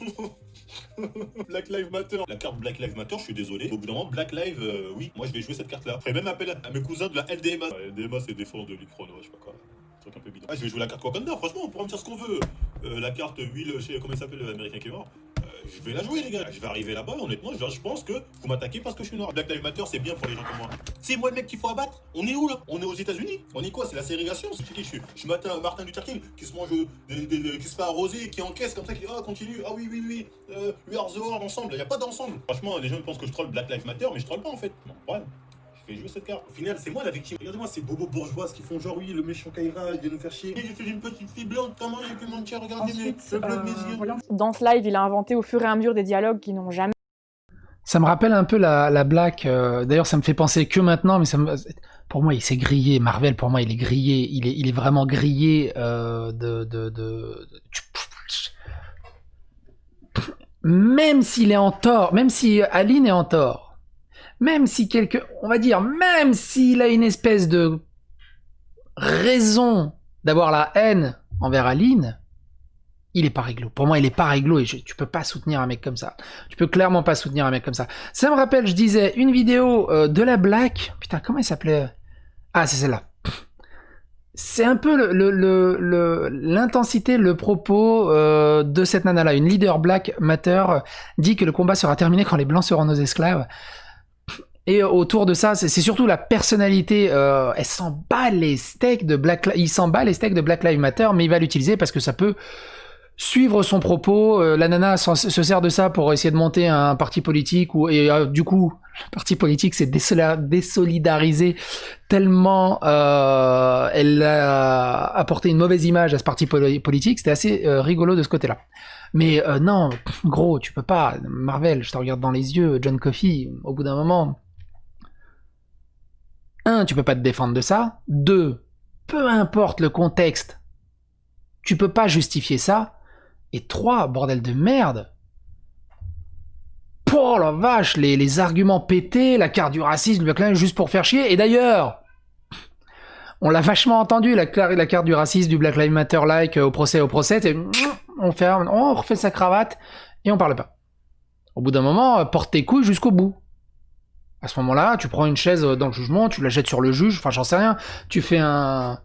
Black Lives Matter. La carte Black Lives Matter, je suis désolé. Au bout d'un moment, Black Lives, oui, moi je vais jouer cette carte-là. Je ferai même appel à mes cousins de la LDMA. LDMA, c'est défense de l'Icrono, je sais pas quoi. Un truc un peu bidon. Ah, je vais jouer la carte Wakanda, franchement, on pourra me dire ce qu'on veut. La carte huile, je sais comment il s'appelle l'américain qui est mort. Je vais la jouer, les gars. Je vais arriver là-bas, honnêtement, je pense que vous m'attaquez parce que je suis noir. Black Lives Matter, c'est bien pour les gens comme moi. C'est moi le mec qu'il faut abattre. On est où là? On est aux États-Unis. On est quoi? C'est la ségrégation. C'est qui? Je suis Martin Luther King qui se mange, qui se fait arroser, qui encaisse comme ça, qui continue. Ah oui, we are the world ensemble. Il n'y a pas d'ensemble. Franchement, les gens pensent que je troll Black Lives Matter, mais je troll pas en fait. Non, ouais. Je vais jouer cette carte. Au final, c'est moi la victime. Regardez-moi ces bobos bourgeois qui font genre oui, le méchant Kaira, il vient nous faire chier. J'ai fait une petite fille blonde, comment j'ai pu mentir? Regardez le bleu de mes yeux. Dans ce live, il a inventé au fur et à mesure des dialogues qui n'ont jamais... Ça me rappelle un peu la blague. D'ailleurs, ça me fait penser que maintenant, mais pour moi, il s'est grillé. Marvel, pour moi, il est grillé. Il est vraiment grillé Même s'il est en tort, même si Aline est en tort, même si même s'il a une espèce de raison d'avoir la haine envers Aline, il est pas réglo. Pour moi, il est pas réglo et tu peux pas soutenir un mec comme ça. Tu peux clairement pas soutenir un mec comme ça. Ça me rappelle, je disais, une vidéo de la Black. Putain, comment elle s'appelait? Ah, c'est celle-là. C'est un peu l'intensité, le propos de cette nana-là. Une leader Black Matter dit que le combat sera terminé quand les Blancs seront nos esclaves. Et autour de ça, c'est surtout la personnalité. Elle s'en bat les steaks de il s'en bat les steaks de Black Lives Matter, mais il va l'utiliser parce que ça peut suivre son propos. La nana se sert de ça pour essayer de monter un parti politique du coup, le parti politique s'est désolidarisé tellement elle a apporté une mauvaise image à ce parti politique. C'était assez rigolo de ce côté-là. Mais non, gros, tu peux pas. Marvel, je te regarde dans les yeux, John Coffey, au bout d'un moment. 1, tu peux pas te défendre de ça. 2, peu importe le contexte, tu peux pas justifier ça. Et 3, bordel de merde, oh la vache, les arguments pétés, la carte du racisme, du Black Lives, juste pour faire chier. Et d'ailleurs, on l'a vachement entendu, la carte du racisme, du Black Lives Matter like au procès, on refait sa cravate et on parle pas. Au bout d'un moment, porte tes couilles jusqu'au bout. À ce moment-là, tu prends une chaise dans le jugement, tu la jettes sur le juge, enfin j'en sais rien, tu fais un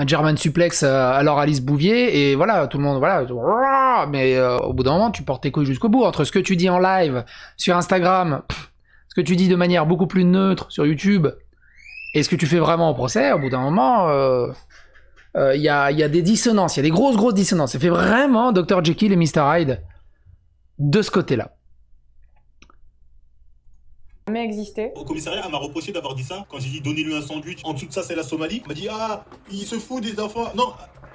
German suplex à leur Alice Bouvier, et voilà, tout le monde, voilà, mais au bout d'un moment, tu portes tes couilles jusqu'au bout, entre ce que tu dis en live, sur Instagram, ce que tu dis de manière beaucoup plus neutre sur YouTube, et ce que tu fais vraiment au procès, au bout d'un moment, il y a des dissonances, il y a des grosses dissonances, ça fait vraiment Dr. Jekyll et Mr. Hyde de ce côté-là. Jamais existé. Au commissariat, elle m'a reproché d'avoir dit ça quand j'ai dit donnez-lui un sandwich. En dessous de ça, c'est la Somalie. Elle m'a dit ah, il se fout des enfants. Non,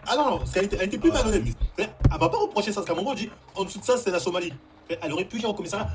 ah non, elle était plus malhonnête. Elle m'a pas reproché ça parce qu'à un moment, elle dit en dessous de ça, c'est la Somalie. Elle aurait pu dire au commissariat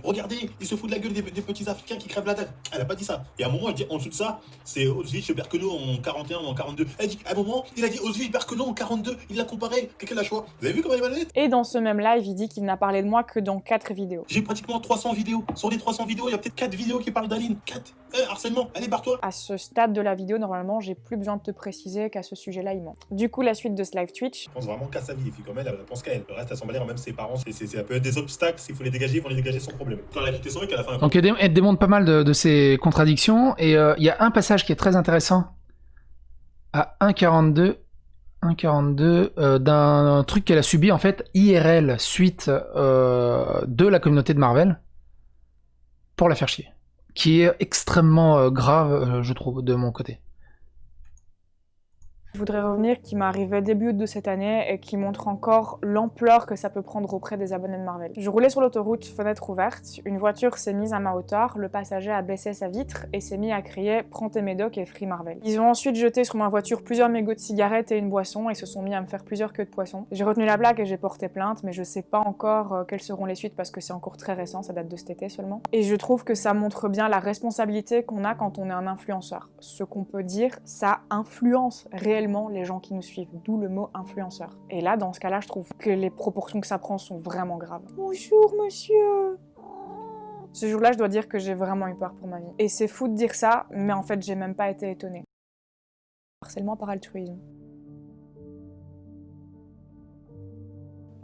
regardez, il se fout de la gueule des petits Africains qui crèvent la dalle. Elle a pas dit ça. Et à un moment, elle dit en dessous de ça, c'est Auschwitz-Birkenau en 41 ou en 42. Elle dit à un moment, il a dit Auschwitz-Birkenau en 42. Il l'a comparé. Quel a choix. Vous avez vu comment elle est malhonnête? Et dans ce même live, il dit qu'il n'a parlé de moi que dans 4 vidéos. J'ai pratiquement 300 vidéos. Sur les 300 vidéos, il y a peut-être 4 vidéos qui parlent d'Aline. 4. Harcèlement. Allez, barre-toi. À ce stade de la vidéo, normalement, j'ai plus besoin de te préciser qu'à ce sujet-là, il ment. Du coup, la suite de ce live Twitch. Je pense vraiment qu'à sa vie. Les filles comme elle pense qu'à elle. Le reste, elle s'en bat, même ses parents. Ça peut être des obstacles. S'il faut les dégager, ils vont les dégager sans problème. Quand elle a quitté son mec, elle a fait un... Donc elle démontre pas mal de ses contradictions, et il y a un passage qui est très intéressant à 1.42 d'un truc qu'elle a subi en fait IRL suite de la communauté de Marvel pour la faire chier, qui est extrêmement grave je trouve de mon côté. Je voudrais revenir, qui m'est arrivé début août de cette année et qui montre encore l'ampleur que ça peut prendre auprès des abonnés de Marvel. Je roulais sur l'autoroute, fenêtre ouverte, une voiture s'est mise à ma hauteur, le passager a baissé sa vitre et s'est mis à crier « Prends tes médocs et free Marvel ». Ils ont ensuite jeté sur ma voiture plusieurs mégots de cigarettes et une boisson et se sont mis à me faire plusieurs queues de poisson. J'ai retenu la plaque et j'ai porté plainte, mais je sais pas encore quelles seront les suites parce que c'est encore très récent, ça date de cet été seulement. Et je trouve que ça montre bien la responsabilité qu'on a quand on est un influenceur. Ce qu'on peut dire, ça influence réellement les gens qui nous suivent, d'où le mot influenceur. Et là, dans ce cas-là, je trouve que les proportions que ça prend sont vraiment graves. Bonjour, monsieur. Ce jour-là, je dois dire que j'ai vraiment eu peur pour ma vie. Et c'est fou de dire ça, mais en fait, j'ai même pas été étonnée. Harcèlement par altruisme.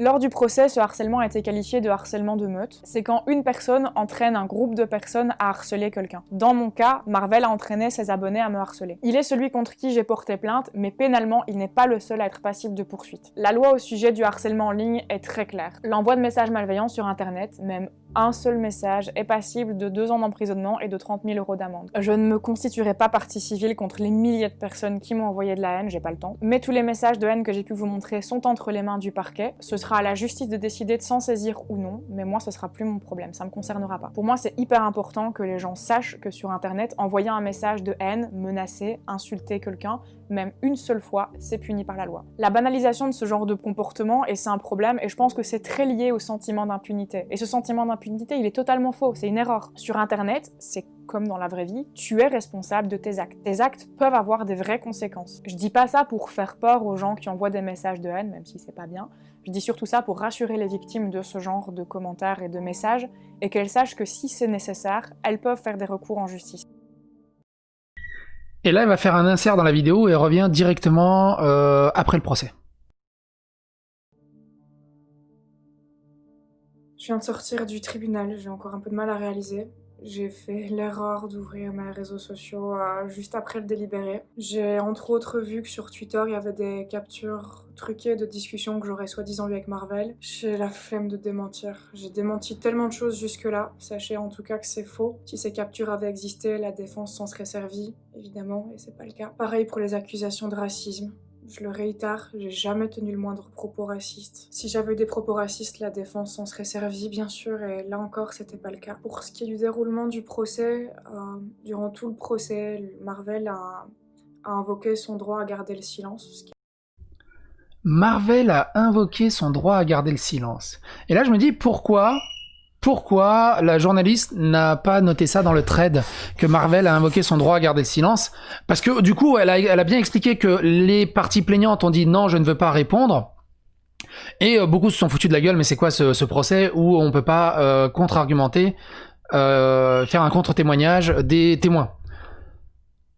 Lors du procès, ce harcèlement a été qualifié de harcèlement de meute. C'est quand une personne entraîne un groupe de personnes à harceler quelqu'un. Dans mon cas, Marvel a entraîné ses abonnés à me harceler. Il est celui contre qui j'ai porté plainte, mais pénalement, il n'est pas le seul à être passible de poursuite. La loi au sujet du harcèlement en ligne est très claire. L'envoi de messages malveillants sur internet, même un seul message, est passible de 2 ans d'emprisonnement et de 30 000 € d'amende. Je ne me constituerai pas partie civile contre les milliers de personnes qui m'ont envoyé de la haine, j'ai pas le temps. Mais tous les messages de haine que j'ai pu vous montrer sont entre les mains du parquet. Ce sera à la justice de décider de s'en saisir ou non, mais moi ce sera plus mon problème, ça me concernera pas. Pour moi c'est hyper important que les gens sachent que sur internet, envoyer un message de haine, menacer, insulter quelqu'un, même une seule fois, c'est puni par la loi. La banalisation de ce genre de comportement, et c'est un problème, et je pense que c'est très lié au sentiment d'impunité. Et ce sentiment d'impunité, il est totalement faux, c'est une erreur. Sur internet, c'est comme dans la vraie vie, tu es responsable de tes actes. Tes actes peuvent avoir des vraies conséquences. Je dis pas ça pour faire peur aux gens qui envoient des messages de haine, même si c'est pas bien. Je dis surtout ça pour rassurer les victimes de ce genre de commentaires et de messages, et qu'elles sachent que si c'est nécessaire, elles peuvent faire des recours en justice. Et là, elle va faire un insert dans la vidéo et revient directement après le procès. Je viens de sortir du tribunal, j'ai encore un peu de mal à réaliser. J'ai fait l'erreur d'ouvrir mes réseaux sociaux juste après le délibéré. J'ai entre autres vu que sur Twitter, il y avait des captures truquées de discussions que j'aurais soi-disant eues avec Marvel. J'ai la flemme de démentir. J'ai démenti tellement de choses jusque-là. Sachez en tout cas que c'est faux. Si ces captures avaient existé, la défense s'en serait servie, évidemment, et c'est pas le cas. Pareil pour les accusations de racisme. Je le réitère, j'ai jamais tenu le moindre propos raciste. Si j'avais eu des propos racistes, la défense s'en serait servie, bien sûr, et là encore, c'était pas le cas. Pour ce qui est du déroulement du procès, durant tout le procès, Marvel a invoqué son droit à garder le silence. Marvel a invoqué son droit à garder le silence. Et là, je me dis, pourquoi la journaliste n'a pas noté ça dans le thread, que Marvel a invoqué son droit à garder le silence? Parce que du coup, elle a bien expliqué que les parties plaignantes ont dit non, je ne veux pas répondre. Et beaucoup se sont foutus de la gueule, mais c'est quoi ce procès où on peut pas contre-argumenter, faire un contre-témoignage des témoins.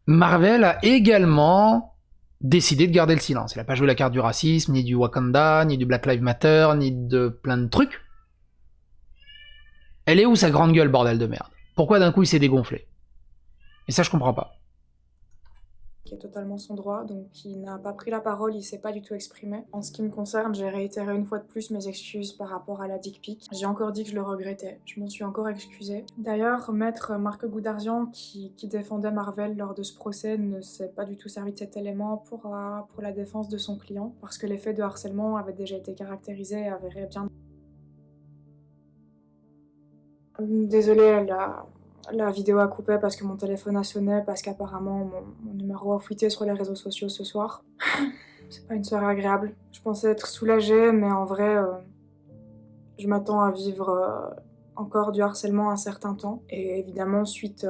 Marvel a également décidé de garder le silence. Il n'a pas joué la carte du racisme, ni du Wakanda, ni du Black Lives Matter, ni de plein de trucs. Elle est où sa grande gueule, bordel de merde? Pourquoi d'un coup il s'est dégonflé? Et ça je comprends pas. Qui est totalement son droit, donc il n'a pas pris la parole, il s'est pas du tout exprimé. En ce qui me concerne, j'ai réitéré une fois de plus mes excuses par rapport à la dick pic. J'ai encore dit que je le regrettais, je m'en suis encore excusée. D'ailleurs, maître Marc Goudarzian, qui défendait Marvel lors de ce procès, ne s'est pas du tout servi de cet élément pour la défense de son client, parce que les faits de harcèlement avaient déjà été caractérisés et avérés bien... Désolée, la vidéo a coupé parce que mon téléphone a sonné, parce qu'apparemment mon numéro a fuité sur les réseaux sociaux ce soir. C'est pas une soirée agréable. Je pensais être soulagée, mais en vrai, je m'attends à vivre encore du harcèlement un certain temps. Et évidemment, suite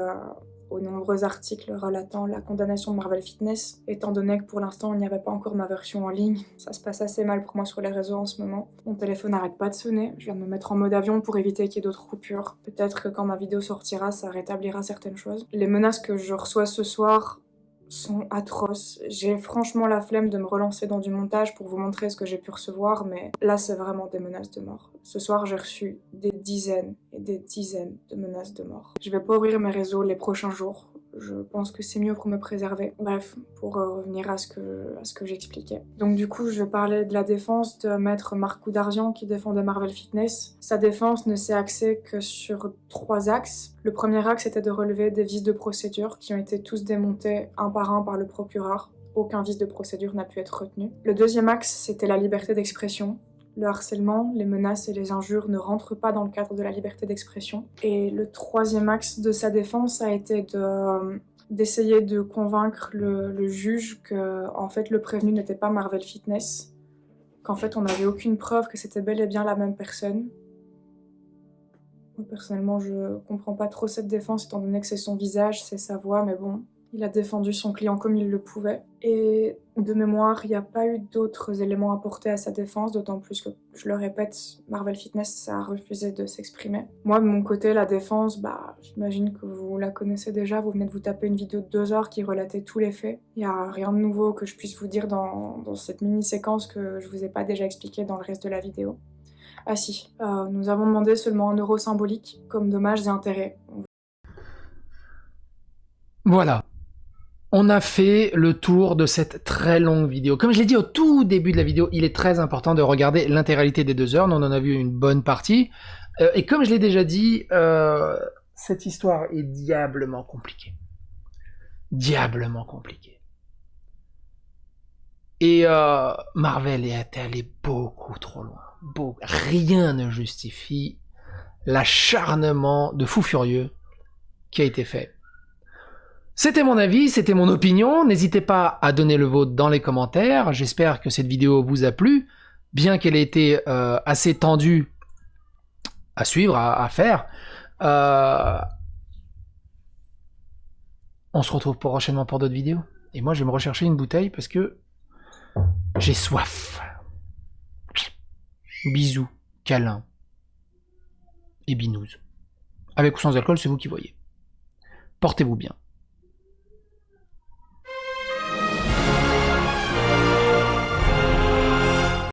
aux nombreux articles relatant la condamnation de Marvel Fitness, étant donné que pour l'instant, il n'y avait pas encore ma version en ligne, ça se passe assez mal pour moi sur les réseaux en ce moment. Mon téléphone n'arrête pas de sonner, je viens de me mettre en mode avion pour éviter qu'il y ait d'autres coupures. Peut-être que quand ma vidéo sortira, ça rétablira certaines choses. Les menaces que je reçois ce soir sont atroces. J'ai franchement la flemme de me relancer dans du montage pour vous montrer ce que j'ai pu recevoir, mais là c'est vraiment des menaces de mort. Ce soir j'ai reçu des dizaines et des dizaines de menaces de mort. Je vais pas ouvrir mes réseaux les prochains jours. Je pense que c'est mieux pour me préserver. Bref, pour revenir à ce que j'expliquais. Donc du coup, je parlais de la défense de maître Marc Goudarzian qui défendait Marvel Fitness. Sa défense ne s'est axée que sur 3 axes. Le premier axe était de relever des vices de procédure qui ont été tous démontés un par le procureur. Aucun vice de procédure n'a pu être retenu. Le deuxième axe, c'était la liberté d'expression. Le harcèlement, les menaces et les injures ne rentrent pas dans le cadre de la liberté d'expression. Et le troisième axe de sa défense a été d'essayer de convaincre le juge que en fait, le prévenu n'était pas Marvel Fitness, qu'en fait on n'avait aucune preuve que c'était bel et bien la même personne. Moi, personnellement, je comprends pas trop cette défense étant donné que c'est son visage, c'est sa voix, mais bon... Il a défendu son client comme il le pouvait. Et de mémoire, il n'y a pas eu d'autres éléments apportés à sa défense, d'autant plus que, je le répète, Marvel Fitness a refusé de s'exprimer. Moi, de mon côté, la défense, j'imagine que vous la connaissez déjà, vous venez de vous taper une vidéo de 2 heures qui relatait tous les faits. Il n'y a rien de nouveau que je puisse vous dire dans cette mini-séquence que je vous ai pas déjà expliqué dans le reste de la vidéo. Ah si, nous avons demandé seulement 1 euro symbolique, comme dommages et intérêts. Voilà. On a fait le tour de cette très longue vidéo. Comme je l'ai dit au tout début de la vidéo, il est très important de regarder l'intégralité des 2 heures. Nous, on en a vu une bonne partie. Et comme je l'ai déjà dit, cette histoire est diablement compliquée. Diablement compliquée. Et Marvel est allé beaucoup trop loin. Rien ne justifie l'acharnement de fou furieux qui a été fait. C'était mon avis, c'était mon opinion, n'hésitez pas à donner le vôtre dans les commentaires, j'espère que cette vidéo vous a plu, bien qu'elle ait été assez tendue à suivre, à faire. On se retrouve prochainement pour d'autres vidéos, et moi je vais me rechercher une bouteille parce que j'ai soif. Bisous, câlins et binous. Avec ou sans alcool, c'est vous qui voyez. Portez-vous bien.